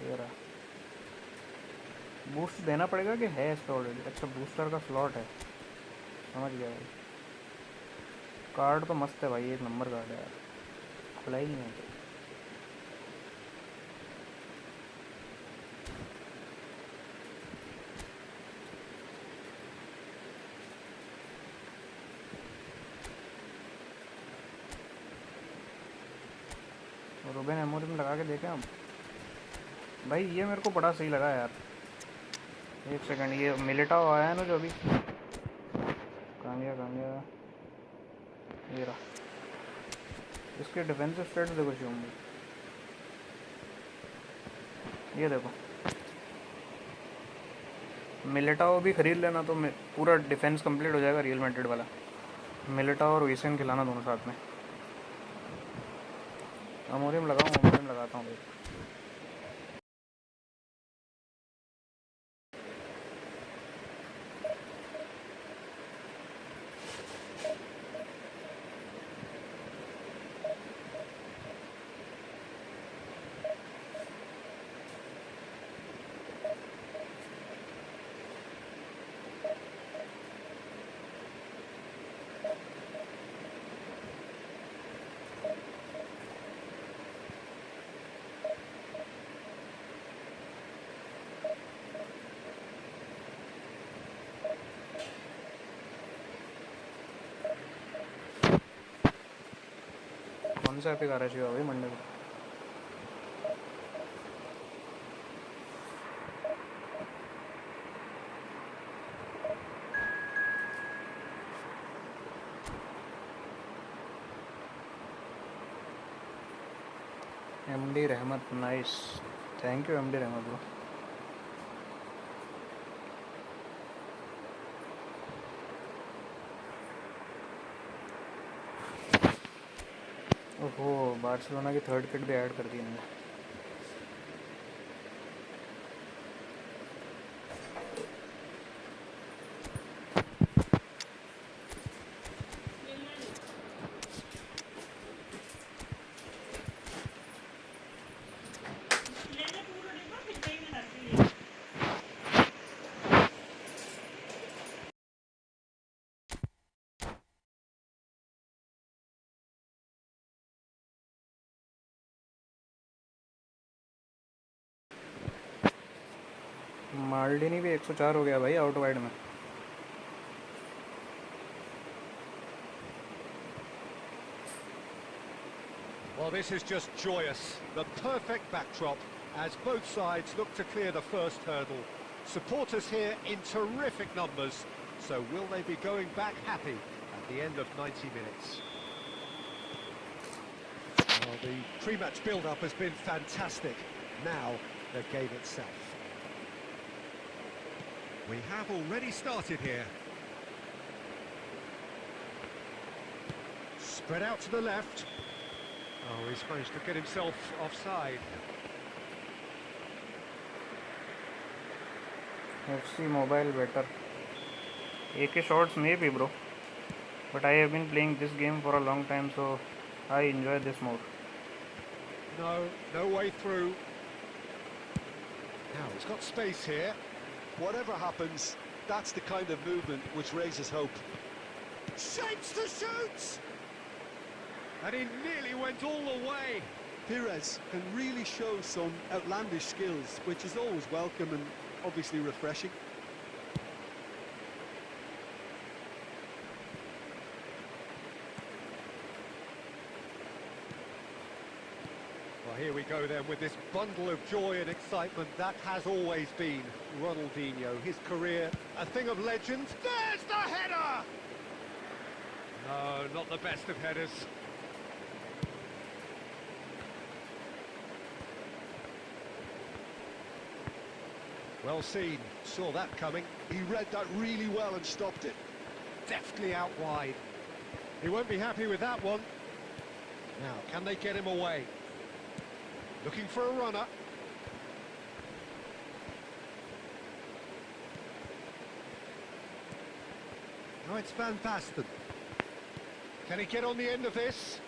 ये रहा, बूस्ट देना पड़ेगा कि है इस पर ऑलरेडी? अच्छा बूस्टर का स्लॉट है, समझ गया भाई। कार्ड तो मस्त है भाई, एक नंबर कार्ड है यार, खुला ही नहीं है तो। रूबेन एमोरिम लगा के देखें हम भाई। ये मेरे को बड़ा सही लगा यार। एक सेकंड, ये मिलिटाओ आया है ना जो अभी, कहाँ गया, ये रहा। इसके डिफेंसिव स्टेट्स देखो शुरू में, ये देखो। मिलिटाओ भी खरीद लेना तो पूरा डिफेंस कंप्लीट हो जाएगा रियल मैड्रिड वाला। मिलिटाओ और विसेन खिलाना दोनों साथ में। अमोरिम लगाता हूँ भाई। कौन सा एपिक आ रहा चाहिए भाई मंडे को? एमडी रहमत, नाइस, थैंक यू एमडी रहमत ब्रो। ओहो, बार्सिलोना की थर्ड किट भी ऐड कर दी मैंने। माल्डिनी भी 104 हो गया भाई आउट वाइड में। Well, this is just joyous. The perfect backdrop as both sides look to clear the first hurdle. Supporters here in terrific numbers. So will they be going back happy at the end of 90 minutes? Well, the pre-match build-up has been fantastic. Now, the game itself. We have already started here. Spread out to the left. Oh, he's managed to get himself offside. FC Mobile better. AK shots maybe bro, but I have been playing this game for a long time, so I enjoy this more. No way through. Now he's got space here. Whatever happens, that's the kind of movement which raises hope. Shapes to shoot! And he nearly went all the way. Pires can really show some outlandish skills, which is always welcome, and obviously refreshing. Well, here we go then with this bundle of joy and excitement that has always been Ronaldinho. His career, a thing of legend. There's the header! No, not the best of headers. Well seen, saw that coming. He read that really well and stopped it. Deftly out wide. He won't be happy with that one. Now, can they get him away? Looking for a runner. Now it's Van Basten. Can he get on the end of this?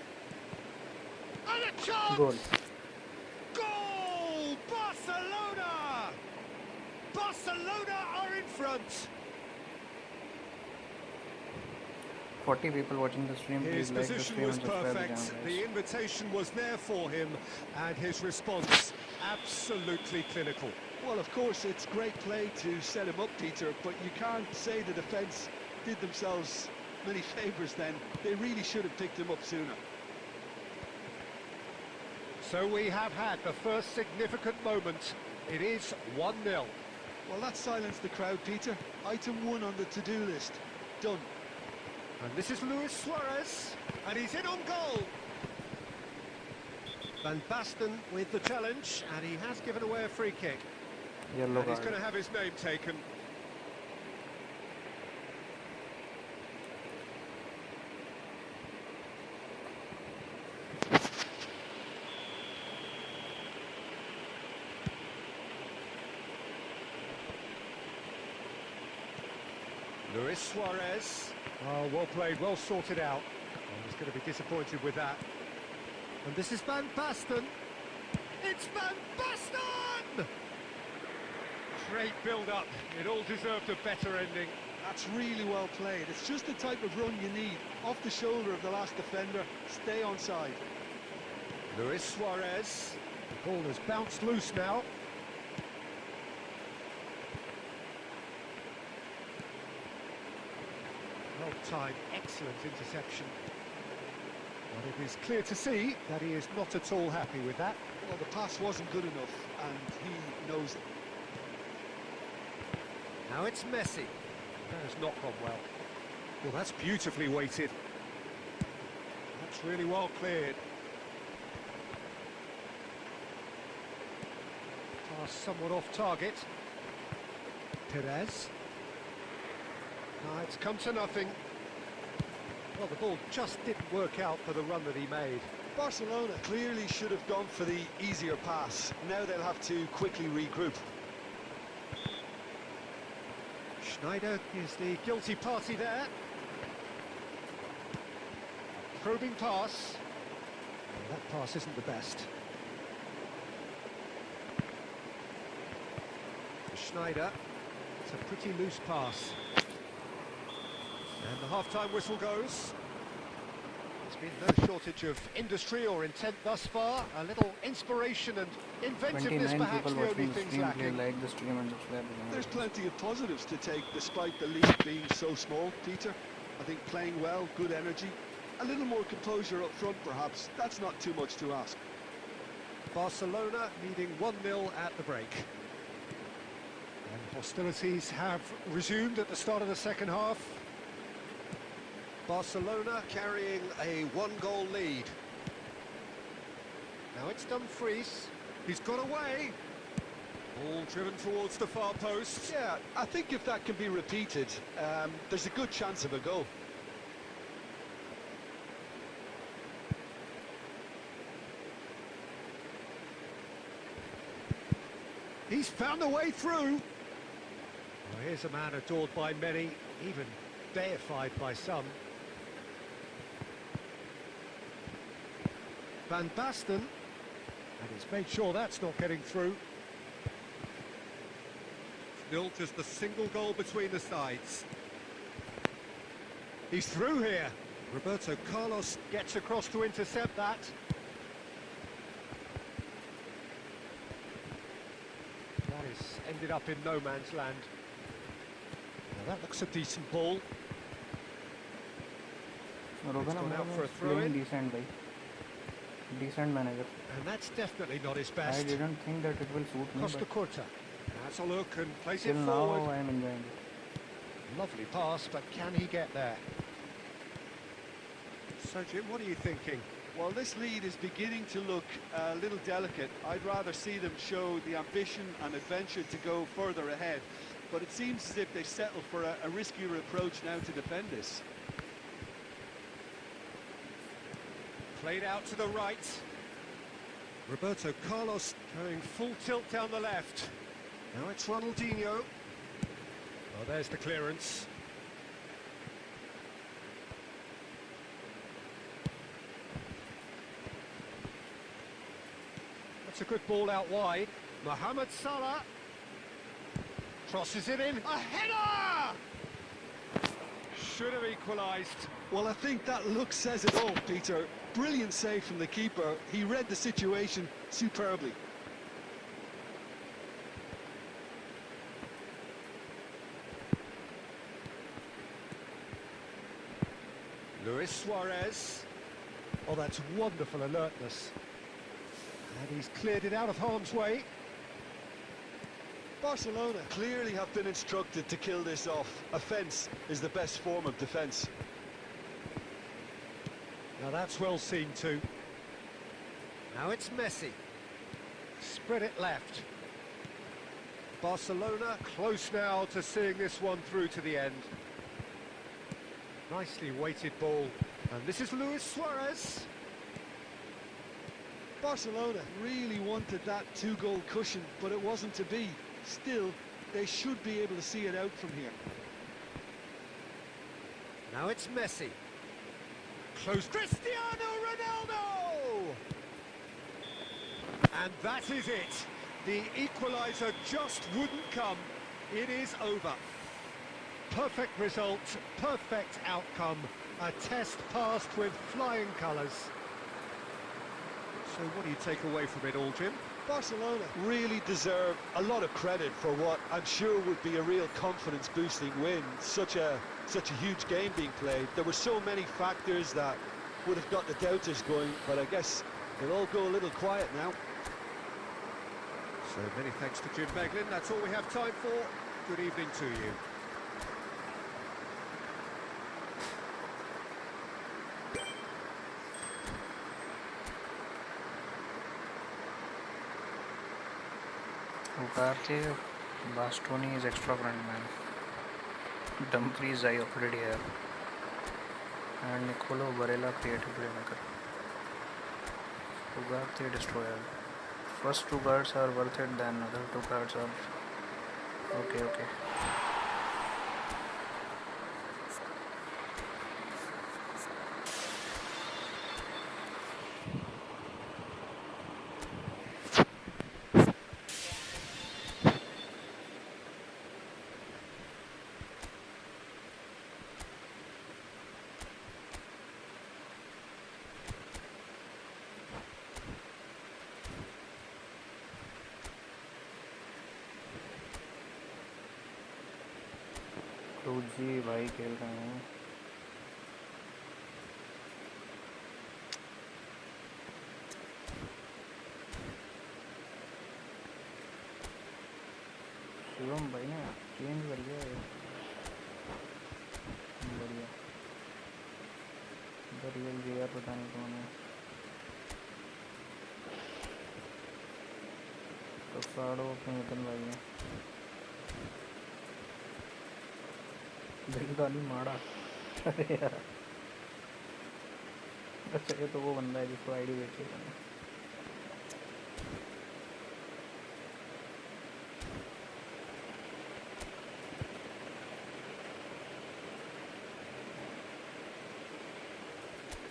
And a chance! Goal. Goal! Barcelona! Barcelona are in front. 40 people watching the stream. His Please like the position stream was and subscribe to the perfect. channel, The guys. invitation was there for him, and his response absolutely clinical. Well, of course, it's great play to set him up, Peter, but you can't say the defence did themselves many favours then. They really should have picked him up sooner. So we have had the first significant moment. It is 1-0. Well, that silenced the crowd, Peter. Item 1 on the to-do list. Done. And this is Luis Suarez, and he's in on goal. Van Basten with the challenge, and he has given away a free kick. Yellow And he's card. going to have his name taken. Luis Suarez. Oh, well played, well sorted out. Oh, he's going to be disappointed with that. And this is Van Basten. It's Van Basten! Great build-up. It all deserved a better ending. That's really well played. It's just the type of run you need. Off the shoulder of the last defender. Stay onside. Luis Suarez. The ball has bounced loose now. Well timed, excellent interception. But it is clear to see that he is not at all happy with that. Well, the pass wasn't good enough, and he knows it. Now it's Messi. That has not gone well. Well, that's beautifully weighted. That's really well cleared. Pass somewhat off target. Perez. No, it's come to nothing. Well, the ball just didn't work out for the run that he made. Barcelona clearly should have gone for the easier pass. Now they'll have to quickly regroup. Schneider is the guilty party there. Probing pass. Well, that pass isn't the best. Schneider. It's a pretty loose pass. And the half-time whistle goes. There's been no shortage of industry or intent thus far. A little inspiration and inventiveness 29 perhaps people the only watching the things stream. Please lacking. like the stream and subscribe to the channel. There's plenty of positives to take despite the lead being so small, Peter. I think playing well, good energy. A little more composure up front, perhaps. That's not too much to ask. Barcelona leading 1-0 at the break. And hostilities have resumed at the start of the second half. Barcelona carrying a one-goal lead. Now it's Dumfries. He's got away. Ball driven towards the far post. Yeah, I think if that can be repeated, there's a good chance of a goal. He's found a way through. Well, here's a man adored by many, even deified by some. Van Basten, and he's made sure that's not getting through. Still just a single goal between the sides. He's through here. Roberto Carlos gets across to intercept that. That This ended up in no man's land. Now that looks a decent ball. Rogan gone out for a is throw-in. playing decent, bhai. Decent manager. And that's definitely not his I best. didn't think that it will suit me, Costa but Curta. That's a look and place till it forward. now I am enjoying it. Lovely pass, but can he get there? So Jim, what are you thinking? Well, this lead is beginning to look a little delicate. I'd rather see them show the ambition and adventure to go further ahead. But it seems as if they settle for a riskier approach now to defend this. Played out to the right. Roberto Carlos going full tilt down the left. Now it's Ronaldinho. Oh, there's the clearance. That's a good ball out wide. Mohamed Salah crosses it in. A header! Should have equalised. Well, I think that look says it all, Peter. Brilliant save from the keeper. He read the situation superbly. Luis Suarez. Oh, that's wonderful alertness. And he's cleared it out of harm's way. Barcelona clearly have been instructed to kill this off. Offence is the best form of defence. Now that's well seen too. Now it's Messi. Spread it left. Barcelona close now to seeing this one through to the end. Nicely weighted ball. And this is Luis Suarez. Barcelona really wanted that two-goal cushion, but it wasn't to be. Still, they should be able to see it out from here. Now it's Messi. Close. Cristiano Ronaldo! And that is it. The equaliser just wouldn't come. It is over. Perfect result, perfect outcome. A test passed with flying colours. So what do you take away from it all, Jim? Barcelona really deserve a lot of credit for what I'm sure would be a real confidence-boosting win. Such a huge game being played. There were so many factors that would have got the doubters going, but I guess they'll all go a little quiet now. So many thanks to Jim Meglin. That's all we have time for. Good evening to you. Ugarte, Bastoni is extra front man. Dumfries I already have. And Nicolo Barella creative playmaker. Ugarte destroyer. First two guards are worth it, then other two guards are okay. जी भाई खेल रहे हैं शिवम भाई ने change कर दिया है बढ़िया रियल जी यार पता नहीं कौन है तो साड़ो अपने नितिन भाई हैं गाली मारा अरे यार अच्छा ये तो वो बंदा है जिसको आईडी बेची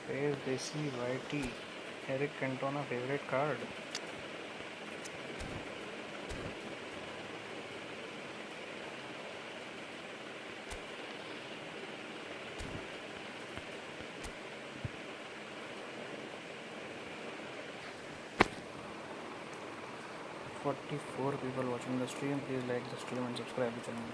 है देसी वाइटी Eric Cantona favourite card 44 people watching the stream. Please like the stream and subscribe the channel.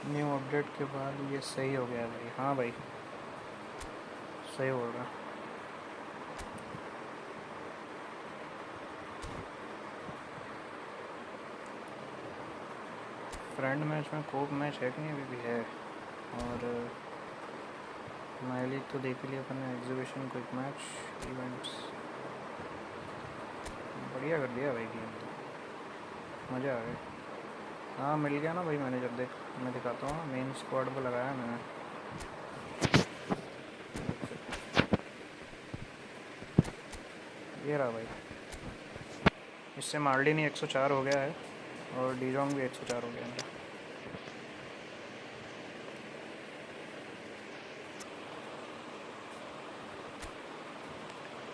New update के बाद ये सही हो गया भाई. हाँ भाई सही बोल रहा. फ्रेंड मैच में कोप मैच है कि नहीं? अभी भी है. और माई लीग तो देख लिया अपन ने. एग्जीबिशन क्विक मैच इवेंट्स बढ़िया कर दिया भाई. गेम तो मज़ा आ गया. हाँ मिल गया ना भाई मैनेजर. देख मैं दिखाता हूँ. मेन स्क्वाड पर लगाया मैंने. ये रहा भाई. इससे मार्लिनी 104 हो गया है और डीजोंग भी 104 हो गया मेरा.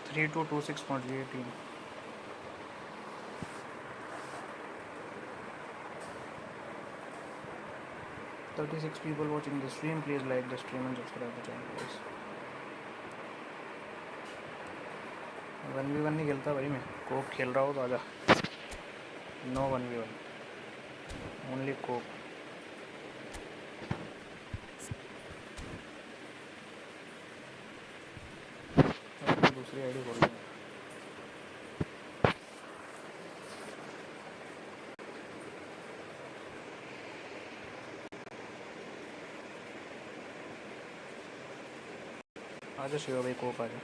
Three two 26.18. Thirty six people watching the stream. Please like the stream and subscribe the channel guys. 1v1 नहीं खेलता भाई मैं. कोप खेल रहा हो तो आजा. नो 1v1, ओनली कोप. दूसरी आईडी खोल लूँगा. आजा शिवा भाई कोप आजा.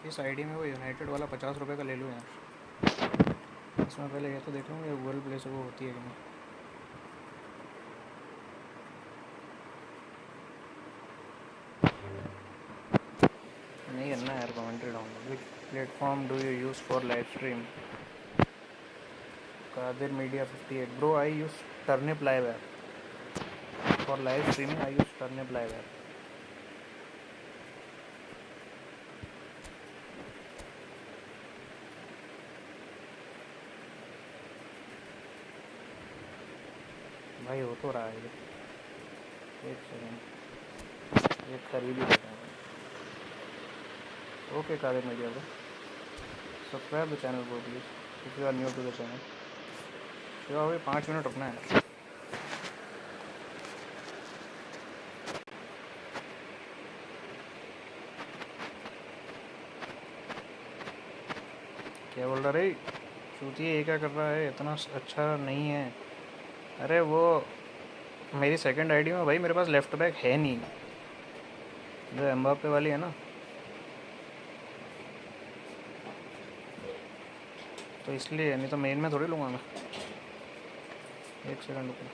इस आईडी में वो यूनाइटेड वाला 50 रुपये का ले लूँ यार. इसमें पहले ये तो देख लूँ ये गूगल प्ले से वो होती है कि नहीं. नहीं करना यार. Commentary download. Which platform do you use for live stream? Kadir media 58. Bro I use turnip live app for live streaming. I use turnip live app. भाई हो तो रहा है ये. एक सेकेंड. ये खरीद ही लेता हूँ. ओके कादिर मीडिया को सब्सक्राइब द चैनल को please if you are new to the channel. Shiva भाई 5 मिनट रुकना है. क्या बोल रहा रे? चूती ये क्या कर रहा है? इतना अच्छा नहीं है. अरे वो मेरी सेकंड आईडी में भाई मेरे पास लेफ्ट बैक है नहीं. जो एम्बाप्पे वाली है ना, तो इसलिए. नहीं तो मेन में थोड़ी लूँगा मैं. एक सेकंड रुको.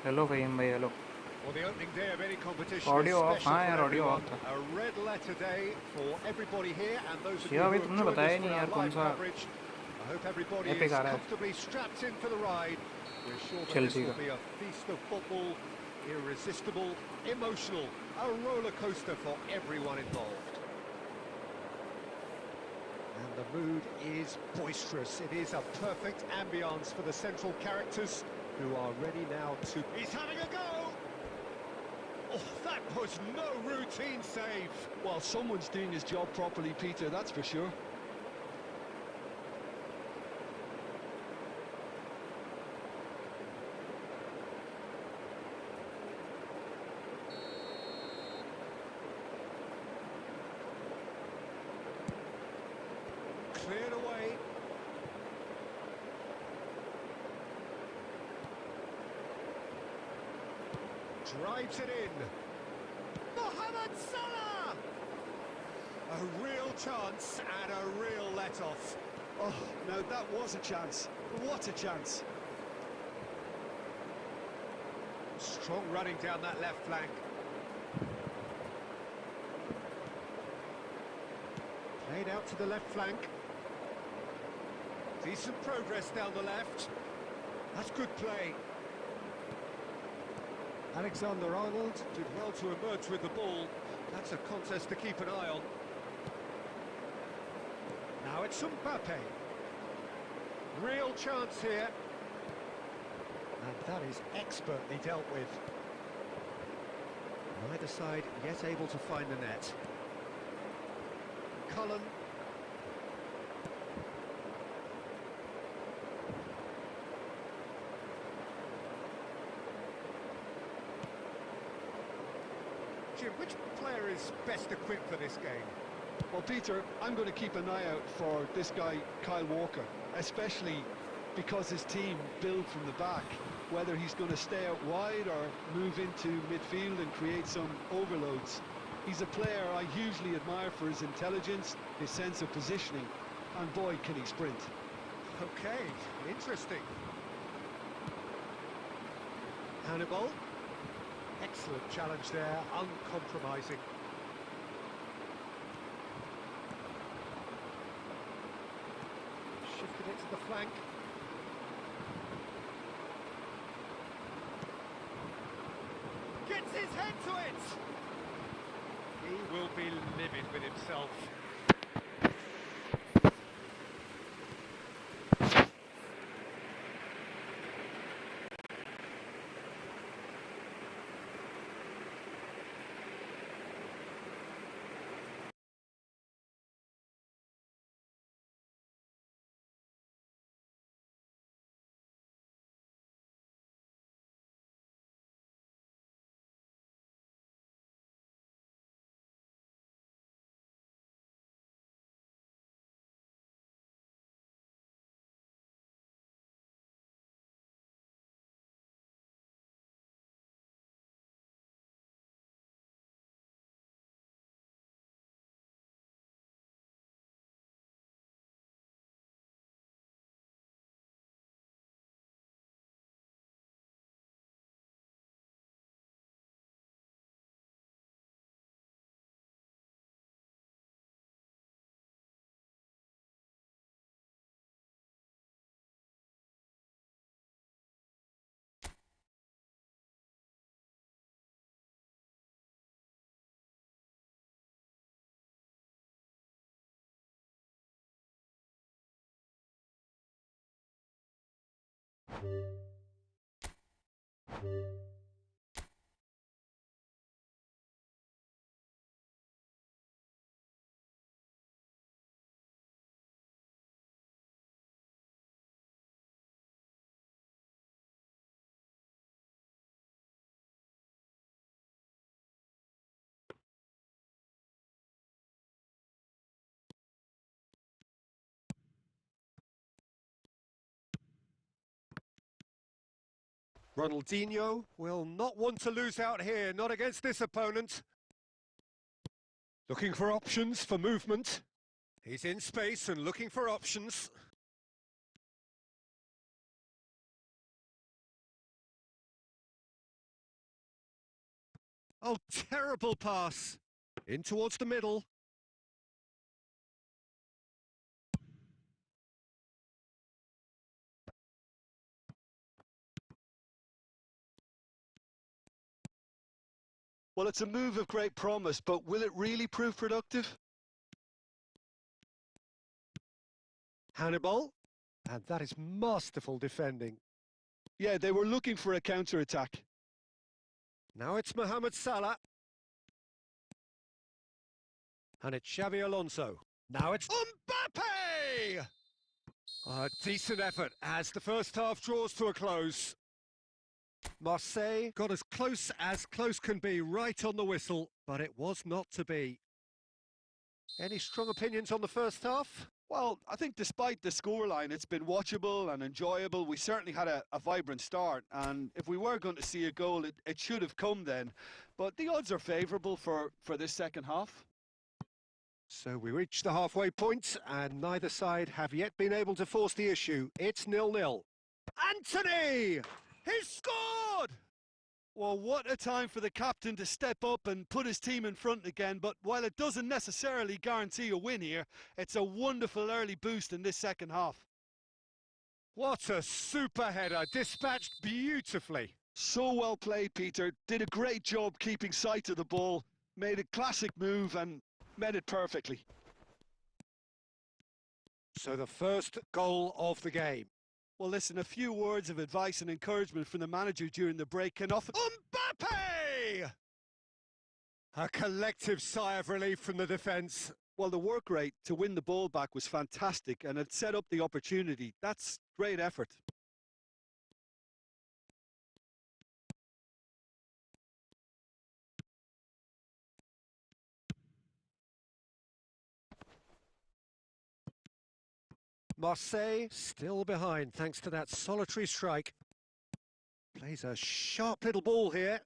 हेलो फहीम भाई, hello. Well, the opening day of any competition is audio of, special हाँ for यार ऑडियो everyone. ऑफ था। A red letter day for everybody here, and those of you Shiva who भाई have तुमने joined बताया us he for नहीं our यार कौन live सा coverage. I hope everybody epic is आ रहा है। comfortably strapped in for the ride. We're sure that this Chelsea will का। be a feast of football, irresistible, emotional, a roller coaster for everyone involved. And the mood is boisterous. It is a perfect ambience for the central characters who are ready now to... He's having a go! Oh, that was no routine save. Well, someone's doing his job properly, Peter, that's for sure. Cleared away. Drives it in. Mohamed Salah! A real chance and a real let-off. Oh, now that was a chance. What a chance. Strong running down that left flank. Played out to the left flank. Decent progress down the left. That's good play. Alexander-Arnold did well to emerge with the ball. That's a contest to keep an eye on. Now it's Mbappe. Real chance here. And that is expertly dealt with. Neither side yet able to find the net. Cullen. Jim, which player is best equipped for this game? Well, Peter, I'm going to keep an eye out for this guy, Kyle Walker, especially because his team build from the back. Whether he's going to stay out wide or move into midfield and create some overloads. He's a player I hugely admire for his intelligence, his sense of positioning, and boy, can he sprint. Okay, interesting. Hannibal. Excellent challenge there, uncompromising. Shifted it to the flank. Gets his head to it! He will be livid with himself. Ronaldinho will not want to lose out here, not against this opponent. Looking for options for movement. He's in space and looking for options. Oh, terrible pass. In towards the middle. Well, it's a move of great promise, but will it really prove productive? Hannibal. And that is masterful defending. Yeah, they were looking for a counter-attack. Now it's Mohamed Salah. And it's Xavi Alonso. Now it's Mbappe! A decent effort as the first half draws to a close. Marseille got as close can be right on the whistle, but it was not to be. Any strong opinions on the first half? Well, I think despite the scoreline, it's been watchable and enjoyable. We certainly had a vibrant start, and if we were going to see a goal, it should have come then. But the odds are favourable for this second half. So we reach the halfway point, and neither side have yet been able to force the issue. It's 0-0. Anthony! He's scored! Well, what a time for the captain to step up and put his team in front again, but while it doesn't necessarily guarantee a win here, it's a wonderful early boost in this second half. What a super header, dispatched beautifully. So well played, Peter. Did a great job keeping sight of the ball, made a classic move and met it perfectly. So the first goal of the game. Well, listen, a few words of advice and encouragement from the manager during the break can often... Mbappe! A collective sigh of relief from the defence. Well, the work rate to win the ball back was fantastic and it set up the opportunity. That's great effort. Marseille still behind thanks to that solitary strike. Plays a sharp little ball here.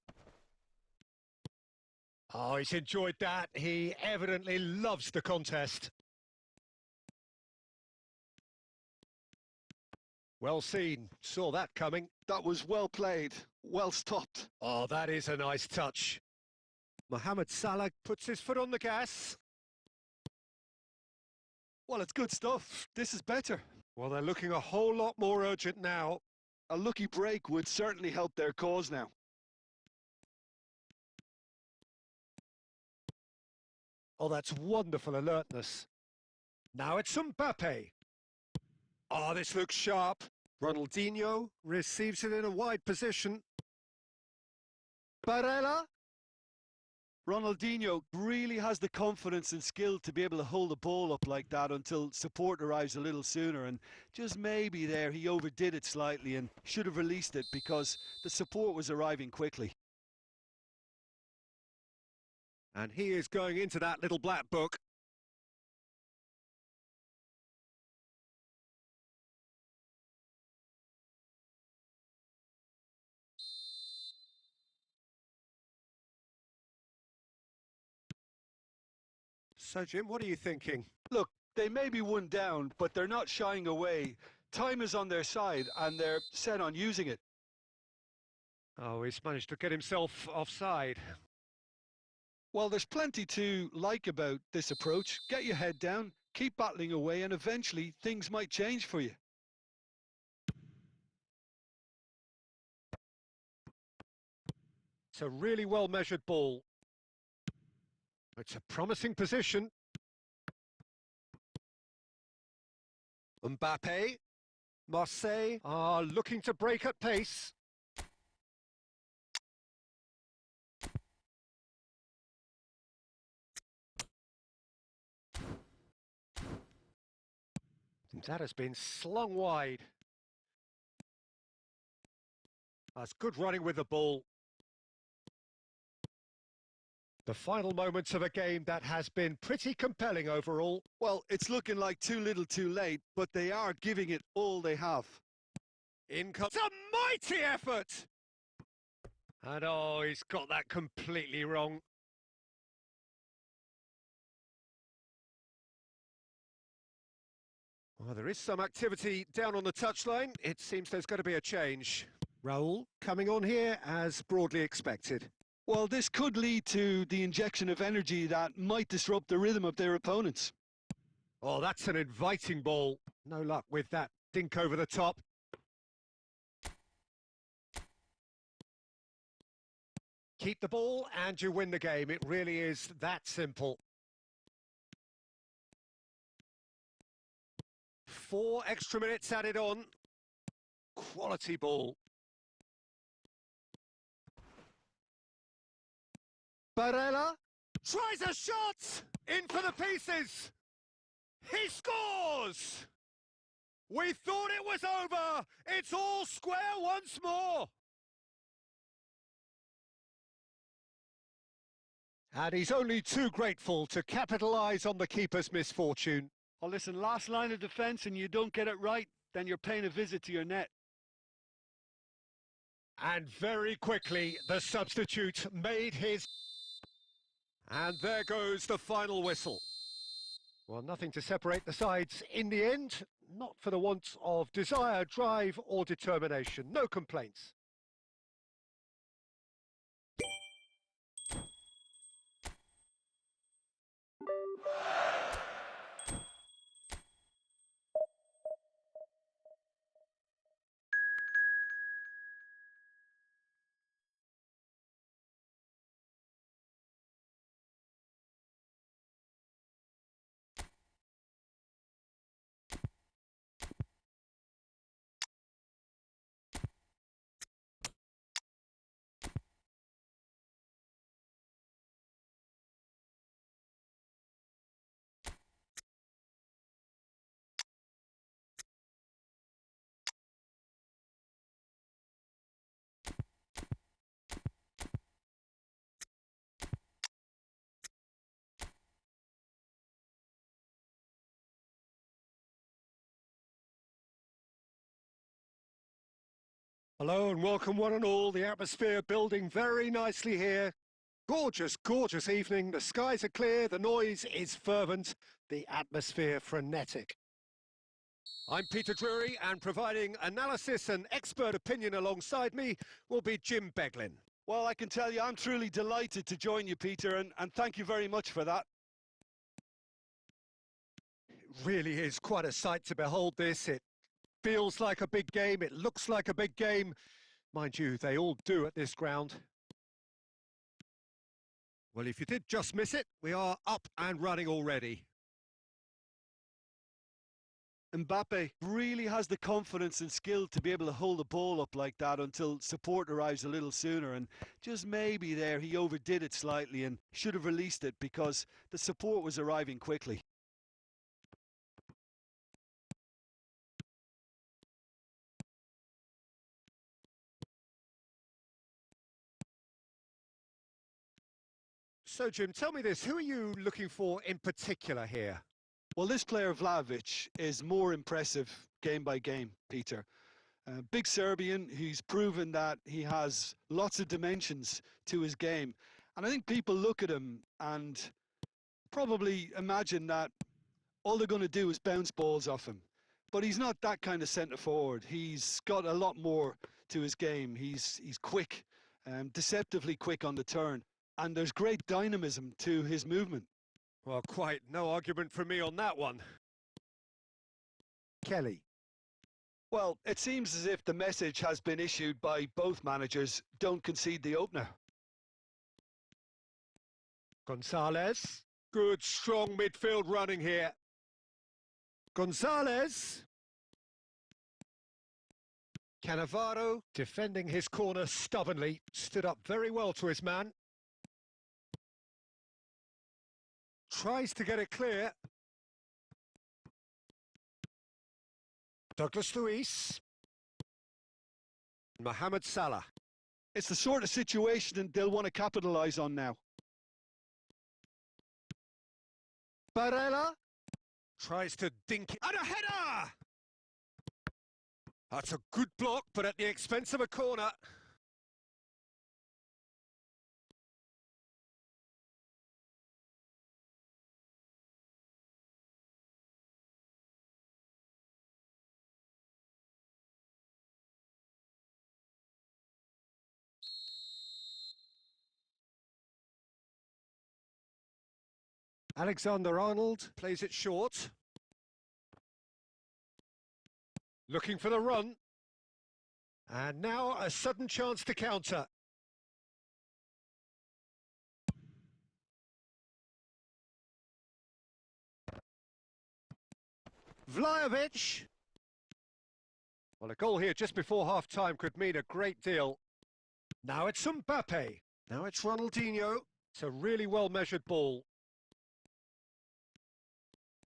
Oh, he's enjoyed that. He evidently loves the contest. Well seen. Saw that coming. That was well played, well stopped. Oh, that is a nice touch. Mohamed Salah puts his foot on the gas. Well, it's good stuff. This is better. Well, they're looking a whole lot more urgent now. A lucky break would certainly help their cause now. Oh, that's wonderful alertness. Now it's Mbappe. Oh, this looks sharp. Ronaldinho receives it in a wide position. Barella. Ronaldinho really has the confidence and skill to be able to hold the ball up like that until support arrives a little sooner, and just maybe there he overdid it slightly and should have released it because the support was arriving quickly. And he is going into that little black book. So, Jim, what are you thinking? Look, they may be one down, but they're not shying away. Time is on their side, and they're set on using it. Oh, he's managed to get himself offside. Well, there's plenty to like about this approach. Get your head down, keep battling away, and eventually things might change for you. It's a really well-measured ball. It's a promising position. Mbappe. Marseille are looking to break at pace. That has been slung wide. That's good running with the ball. The final moments of a game that has been pretty compelling overall. Well, it's looking like too little too late, but they are giving it all they have. In comes a mighty effort! And oh, he's got that completely wrong. Well, there is some activity down on the touchline. It seems there's going to be a change. Raul coming on here as broadly expected. Well, this could lead to the injection of energy that might disrupt the rhythm of their opponents. Oh, that's an inviting ball. No luck with that dink over the top. Keep the ball and you win the game. It really is that simple. 4 extra minutes added on. Quality ball. Barella tries a shot! In for the pieces! He scores! We thought it was over! It's all square once more! And he's only too grateful to capitalise on the keeper's misfortune. Well, listen, last line of defence and you don't get it right, then you're paying a visit to your net. And very quickly, the substitute made his... And there goes the final whistle. Well, nothing to separate the sides in the end, not for the want of desire, drive or determination. No complaints. Hello and welcome one and all. The atmosphere building very nicely here. Gorgeous, gorgeous evening. The skies are clear, the noise is fervent, the atmosphere frenetic. I'm Peter Drury, and providing analysis and expert opinion alongside me will be Jim Beglin. Well, I can tell you I'm truly delighted to join you, Peter, and thank you very much for that. It really is quite a sight to behold this. It feels like a big game, it looks like a big game. Mind you, they all do at this ground. Well, if you did just miss it, we are up and running already. Mbappe really has the confidence and skill to be able to hold the ball up like that until support arrives a little sooner, and just maybe there he overdid it slightly and should have released it because the support was arriving quickly. So, Jim, tell me this, who are you looking for in particular here? Well, this player, Vlahovic, is more impressive game by game, Peter. Big Serbian, he's proven that he has lots of dimensions to his game. And I think people look at him and probably imagine that all they're going to do is bounce balls off him. But he's not that kind of centre forward. He's got a lot more to his game. He's quick, deceptively quick on the turn. And there's great dynamism to his movement. Well, quite no argument from me on that one. Kelly. Well, it seems as if the message has been issued by both managers: don't concede the opener. Gonzalez. Good, strong midfield running here. Gonzalez. Cannavaro, defending his corner stubbornly, stood up very well to his man. Tries to get it clear. Douglas Luiz. Mohamed Salah. It's the sort of situation they'll want to capitalise on now. Barella tries to dink it. And a header! That's a good block, but at the expense of a corner. Alexander-Arnold plays it short. Looking for the run. And now a sudden chance to counter. Vlahovic. Well, a goal here just before half-time could mean a great deal. Now it's Mbappe. Now it's Ronaldinho. It's a really well-measured ball.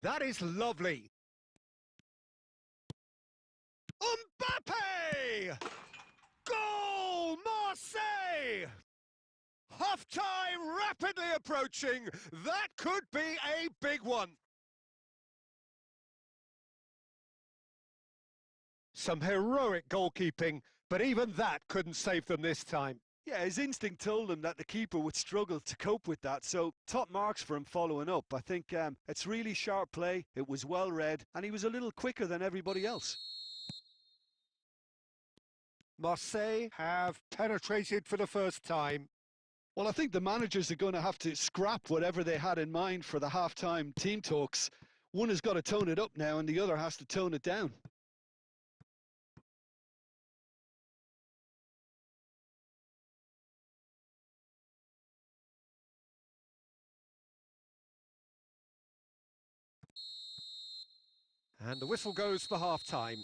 That is lovely. Mbappe! Goal! Marseille! Half-time rapidly approaching. That could be a big one. Some heroic goalkeeping, but even that couldn't save them this time. Yeah, his instinct told him that the keeper would struggle to cope with that, so top marks for him following up. I think it's really sharp play, it was well read, and he was a little quicker than everybody else. Marseille have penetrated for the first time. Well, I think the managers are going to have to scrap whatever they had in mind for the half-time team talks. One has got to tone it up now, and the other has to tone it down. And the whistle goes for half-time.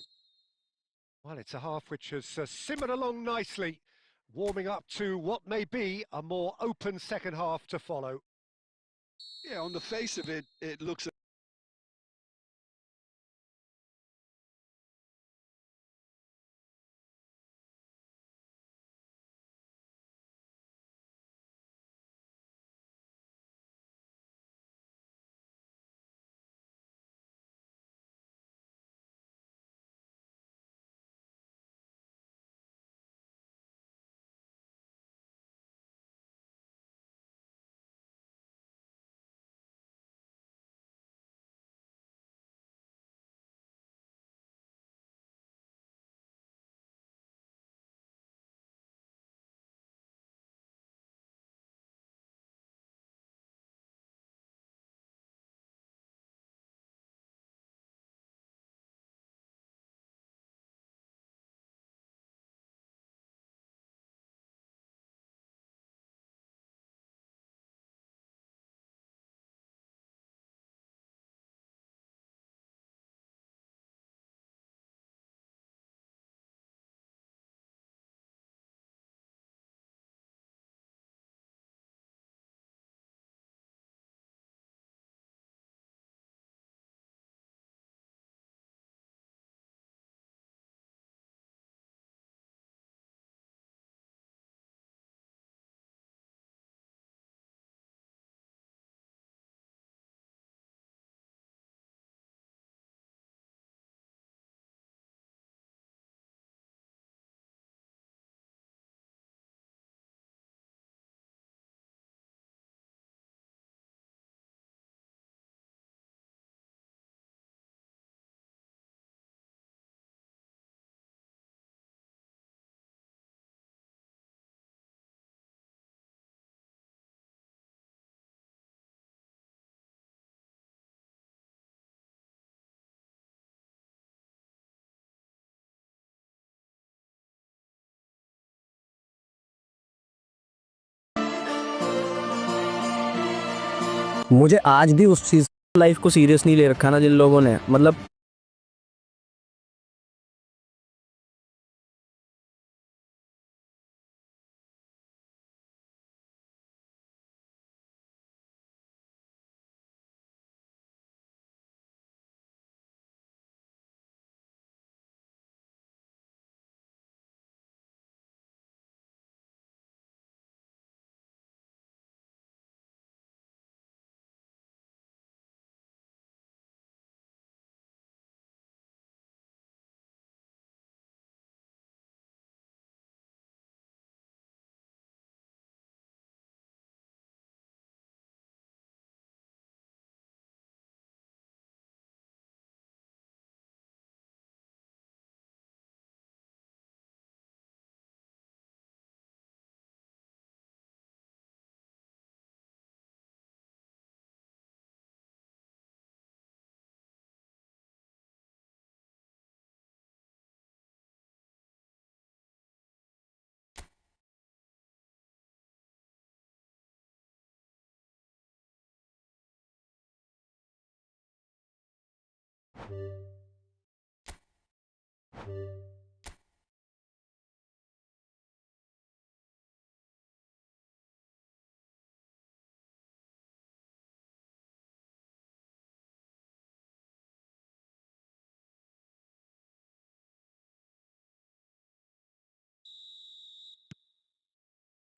Well, it's a half which has simmered along nicely, warming up to what may be a more open second half to follow. Yeah, on the face of it, it looks मुझे आज भी उस चीज़ life को serious नहीं ले रखा ना जिन लोगों ने, मतलब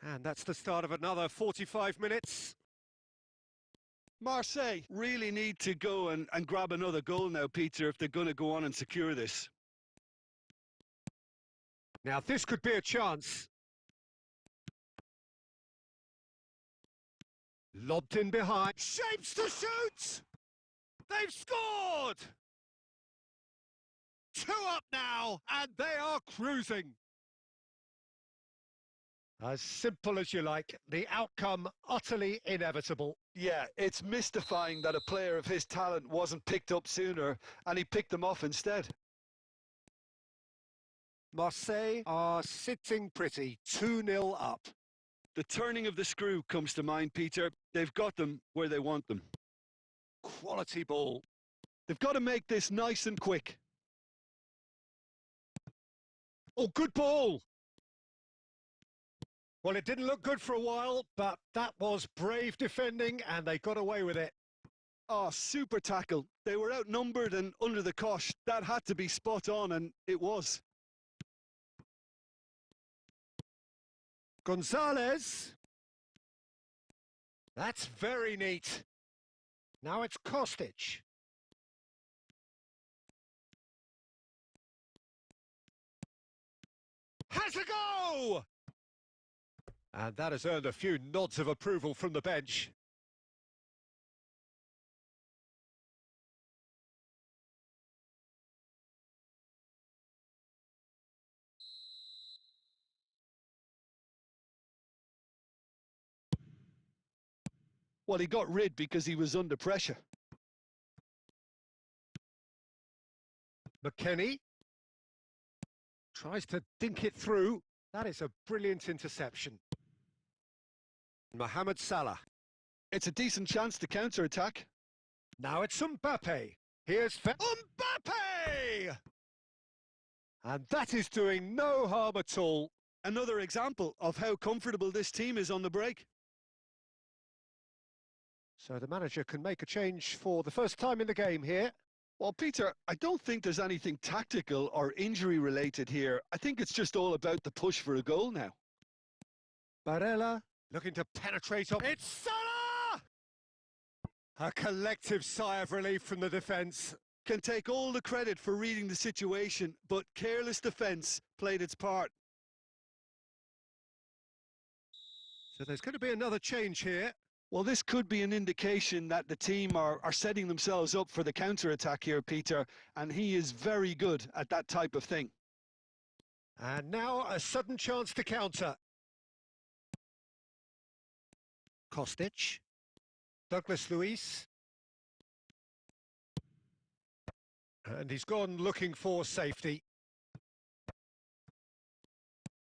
And that's the start of another 45 minutes. Marseille really need to go and grab another goal now, Peter, if they're going to go on and secure this. Now this could be a chance. Lobbed in behind. Shapes to shoot! They've scored! 2 up now, and they are cruising. As simple as you like, the outcome utterly inevitable. Yeah, it's mystifying that a player of his talent wasn't picked up sooner, and he picked them off instead. Marseille are sitting pretty, 2-0 up. The turning of the screw comes to mind, Peter. They've got them where they want them. Quality ball. They've got to make this nice and quick. Oh, good ball! Well, it didn't look good for a while, but that was brave defending, and they got away with it. Oh, super tackle. They were outnumbered and under the cosh. That had to be spot on, and it was. Gonzalez. That's very neat. Now it's Kostic. Has a go! And that has earned a few nods of approval from the bench. Well, he got rid because he was under pressure. McKennie tries to dink it through. That is a brilliant interception. Mohamed Salah. It's a decent chance to counter-attack. Now it's Mbappe. Here's Mbappe! And that is doing no harm at all. Another example of how comfortable this team is on the break. So the manager can make a change for the first time in the game here. Well, Peter, I don't think there's anything tactical or injury-related here. I think it's just all about the push for a goal now. Barella looking to penetrate up. It's Salah! A collective sigh of relief from the defence. Can take all the credit for reading the situation, but careless defence played its part. So there's going to be another change here. Well, this could be an indication that the team are setting themselves up for the counter-attack here, Peter, and he is very good at that type of thing. And now a sudden chance to counter. Kostic. Douglas Luiz. And he's gone looking for safety.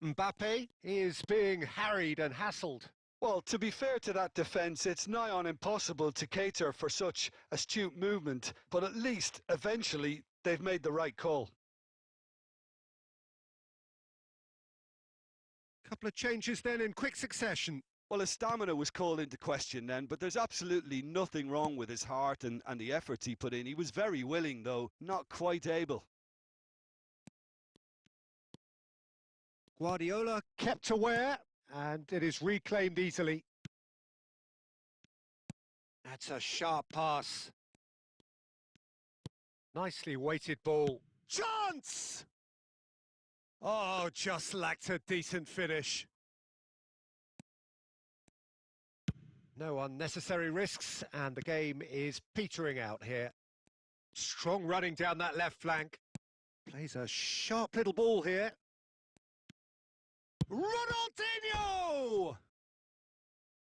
Mbappe is being harried and hassled. Well, to be fair to that defence, it's nigh on impossible to cater for such astute movement, but at least, eventually, they've made the right call. Couple of changes then in quick succession. Well, his stamina was called into question then, but there's absolutely nothing wrong with his heart and the efforts he put in. He was very willing, though, not quite able. Guardiola kept aware, and it is reclaimed easily. That's a sharp pass. Nicely weighted ball. Chance! Oh, just lacked a decent finish. No unnecessary risks, and the game is petering out here. Strong running down that left flank. Plays a sharp little ball here. Ronaldinho!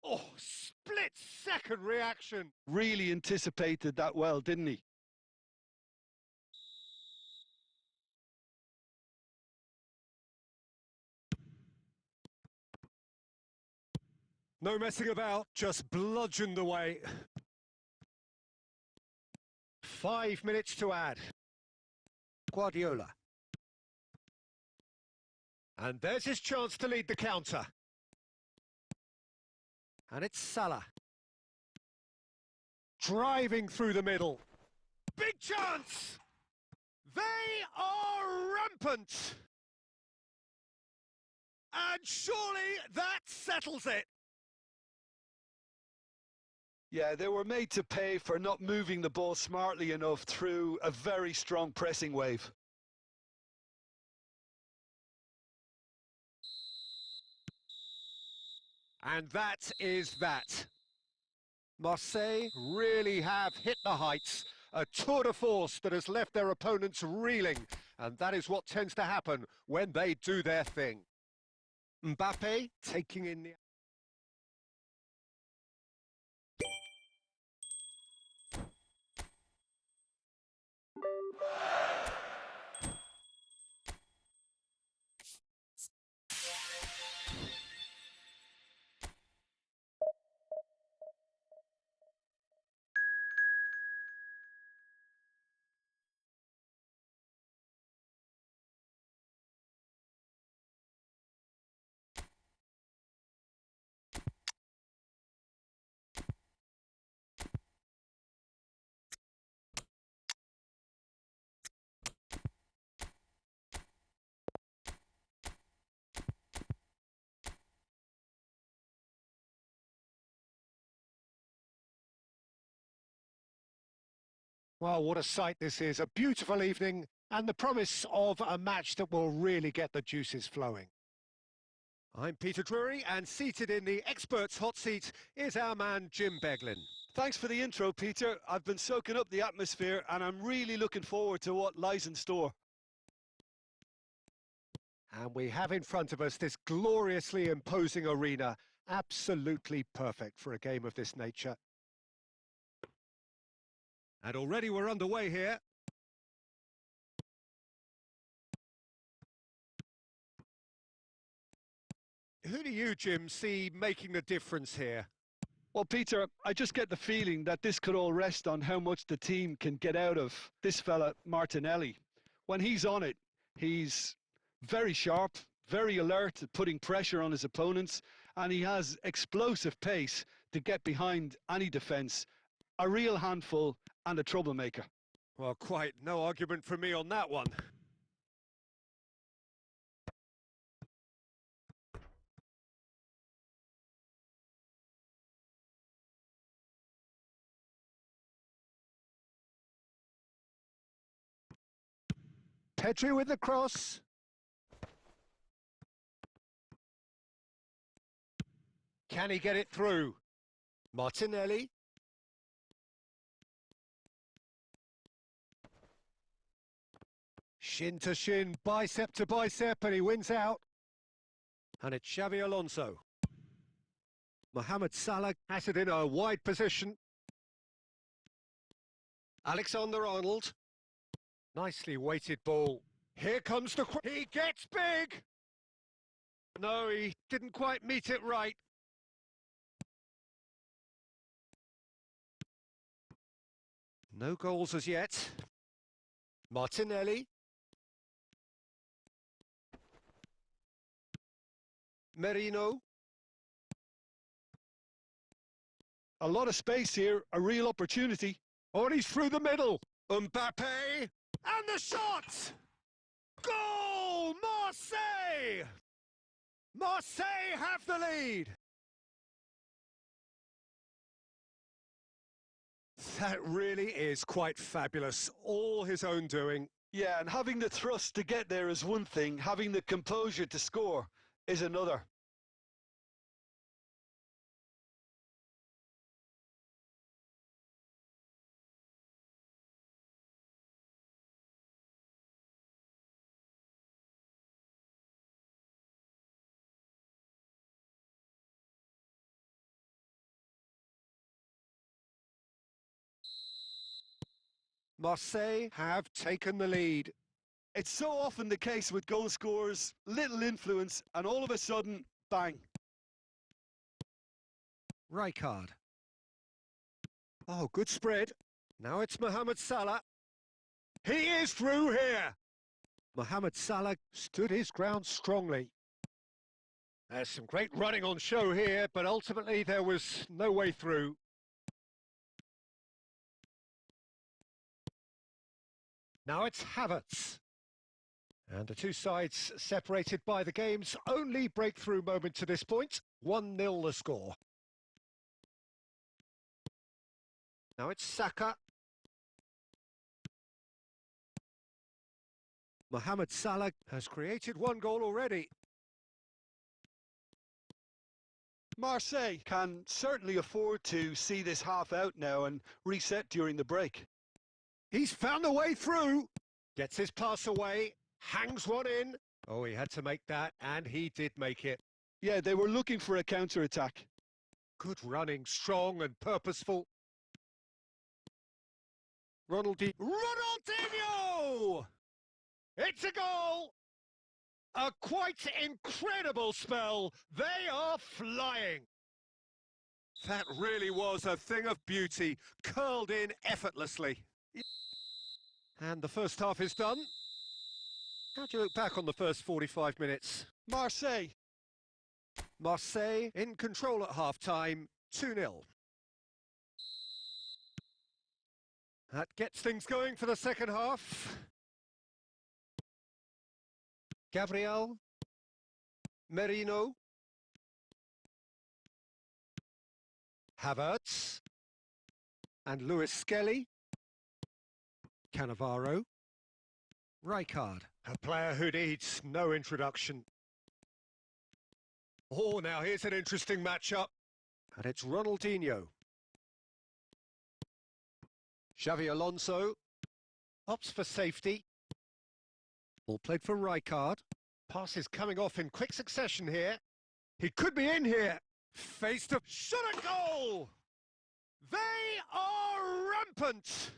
Oh, split-second reaction. Really anticipated that well, didn't he? No messing about, just bludgeoned away. 5 minutes to add. Guardiola. And there's his chance to lead the counter. And it's Salah. Driving through the middle. Big chance! They are rampant! And surely that settles it. Yeah, they were made to pay for not moving the ball smartly enough through a very strong pressing wave. And that is that. Marseille really have hit the heights, a tour de force that has left their opponents reeling, and that is what tends to happen when they do their thing. Mbappe taking in the... Well, what a sight this is. A beautiful evening and the promise of a match that will really get the juices flowing. I'm Peter Drury, and seated in the experts' hot seat is our man Jim Beglin. Thanks for the intro, Peter. I've been soaking up the atmosphere and I'm really looking forward to what lies in store. And we have in front of us this gloriously imposing arena, absolutely perfect for a game of this nature. And already we're underway here. Who do you, Jim, see making the difference here? Well, Peter, I just get the feeling that this could all rest on how much the team can get out of this fella, Martinelli. When he's on it, he's very sharp, very alert at putting pressure on his opponents, and he has explosive pace to get behind any defence. A real handful and a troublemaker. Well, quite no argument from me on that one. Pedri with the cross. Can he get it through? Martinelli. Shin to shin, bicep to bicep, and he wins out. And it's Xavi Alonso. Mohamed Salah has it in a wide position. Alexander-Arnold. Nicely weighted ball. Here comes the... He gets big! No, he didn't quite meet it right. No goals as yet. Martinelli. Merino. A lot of space here, a real opportunity. Oh, and he's through the middle. Mbappe. And the shot! Goal! Marseille! Marseille have the lead. That really is quite fabulous. All his own doing. Yeah, and having the thrust to get there is one thing, having the composure to score is another. Marseille have taken the lead. It's so often the case with goal scorers, little influence, and all of a sudden, bang. Rijkaard. Oh, good spread. Now it's Mohamed Salah. He is through here. Mohamed Salah stood his ground strongly. There's some great running on show here, but ultimately there was no way through. Now it's Havertz. And the two sides separated by the game's only breakthrough moment to this point. 1-0 the score. Now it's Saka. Mohamed Salah has created one goal already. Marseille can certainly afford to see this half out now and reset during the break. He's found a way through. Gets his pass away. Hangs one in. Oh, he had to make that, and he did make it. Yeah, they were looking for a counter-attack. Good running, strong and purposeful. Ronaldinho! It's a goal! A quite incredible spell. They are flying. That really was a thing of beauty, curled in effortlessly. And the first half is done. How do you look back on the first 45 minutes? Marseille. Marseille in control at half-time, 2-0. That gets things going for the second half. Gabriel. Merino. Havertz. And Lewis Skelly. Cannavaro. Rijkaard, a player who needs no introduction. Oh, now here's an interesting matchup. And it's Ronaldinho. Xavi Alonso opts for safety. Ball played for Rijkaard. Pass is coming off in quick succession here. He could be in here. Face to shot a goal! They are rampant!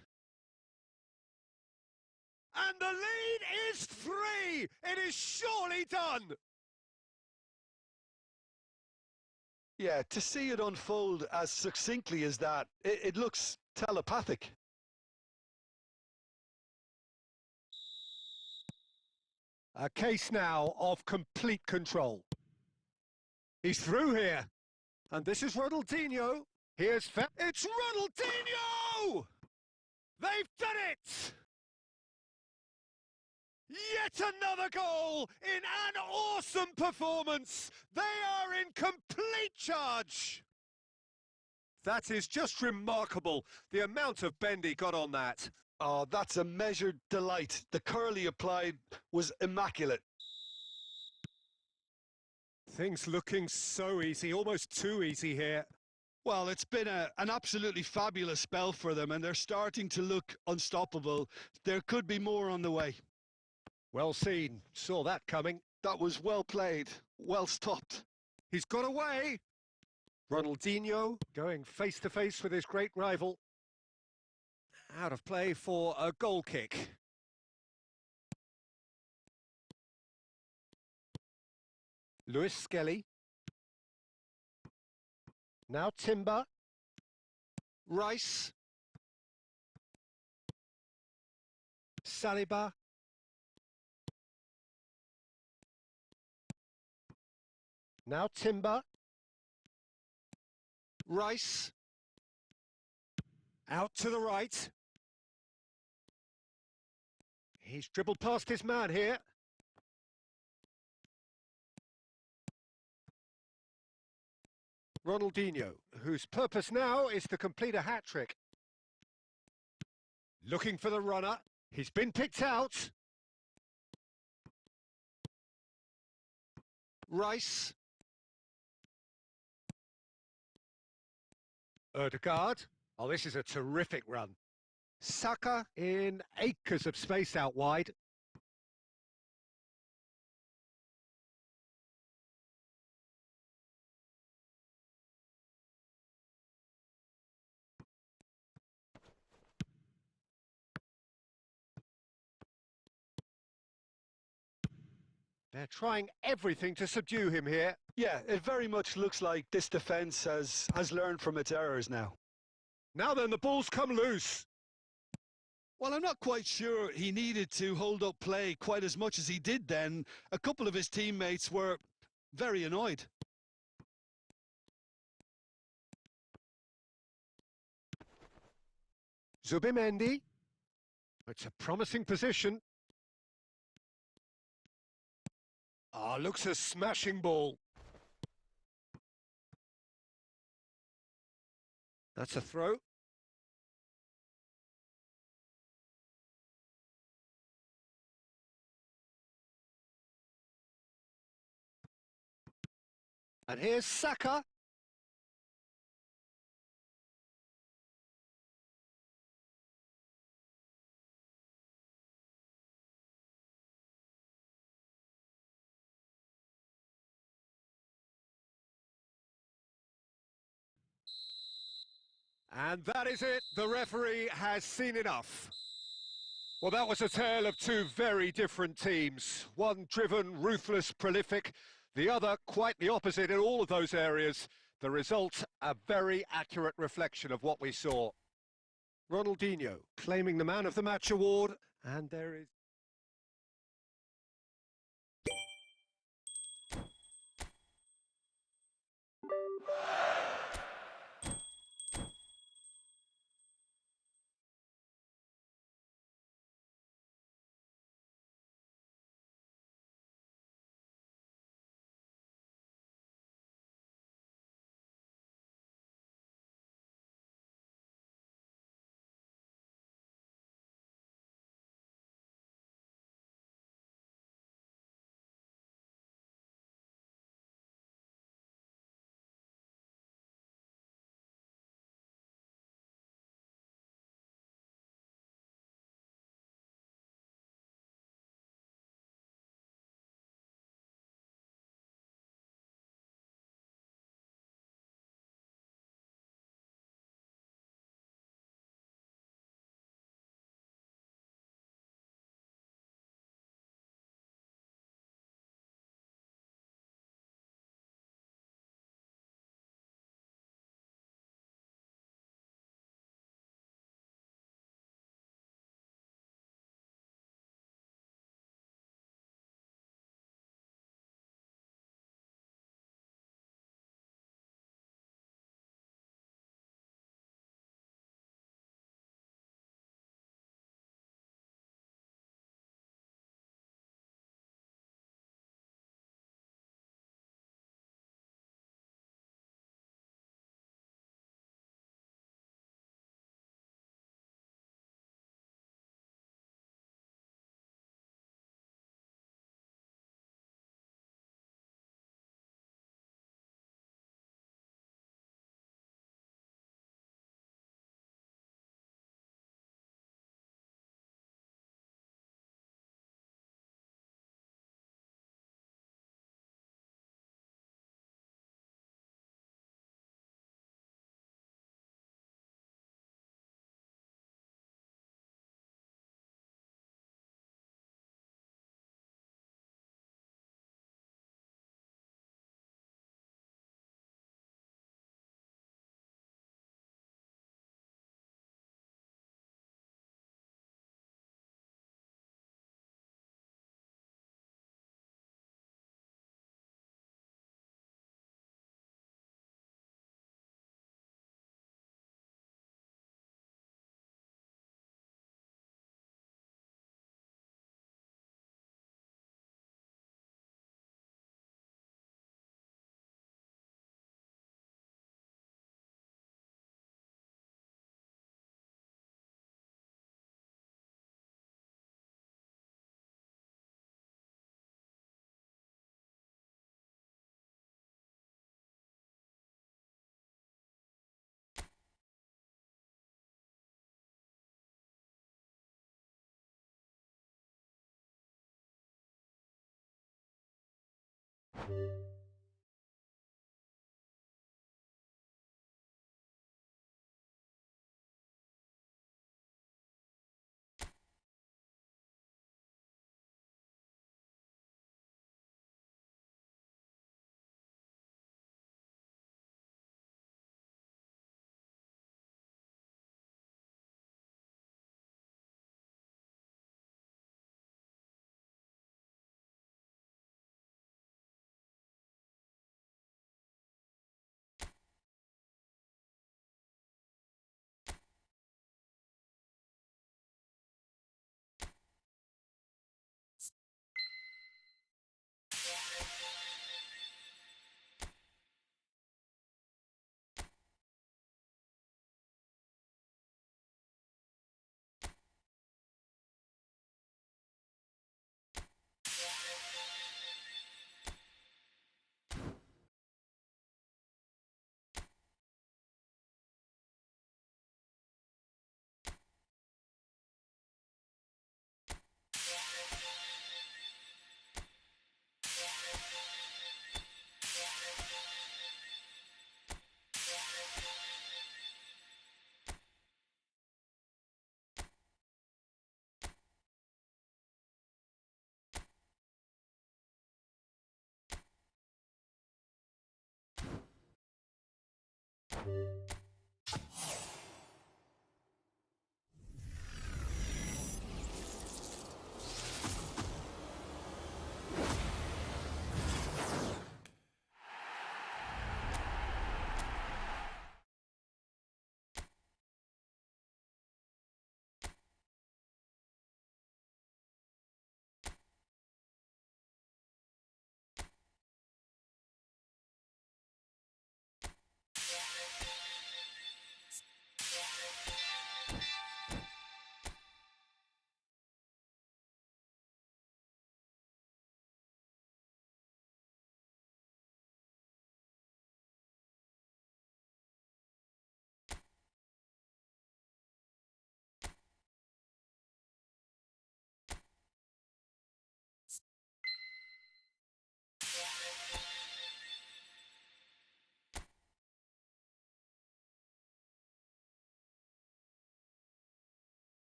And the lead is 3! It is surely done! Yeah, to see it unfold as succinctly as that, it looks telepathic. A case now of complete control. He's through here. And this is Ronaldinho. It's Ronaldinho! They've done it! Yet another goal in an awesome performance. They are in complete charge. That is just remarkable, the amount of bend he got on that. Oh, that's a measured delight. The curl he applied was immaculate. Things looking so easy, almost too easy here. Well, it's been an absolutely fabulous spell for them, and they're starting to look unstoppable. There could be more on the way. Well seen, saw that coming. That was well played, well stopped. He's got away. Ronaldinho going face-to-face with his great rival. Out of play for a goal kick. Lewis Skelly. Now Timber. Rice. Saliba. Now Timber. Rice. Out to the right. He's dribbled past his man here. Ronaldinho, whose purpose now is to complete a hat-trick. Looking for the runner. He's been picked out. Rice. Erdegaard. Oh, this is a terrific run. Saka in acres of space out wide. They're trying everything to subdue him here. Yeah, it very much looks like this defence has learned from its errors now. Now then, the ball's come loose. Well, I'm not quite sure he needed to hold up play quite as much as he did then. A couple of his teammates were very annoyed. Zubimendi. It's a promising position. Ah, looks a smashing ball. That's a throw. And here's Saka. And that is it. The referee has seen enough. Well, that was a tale of two very different teams. One driven, ruthless, prolific. The other quite the opposite in all of those areas. The result, a very accurate reflection of what we saw. Ronaldinho claiming the Man of the Match award. And there is...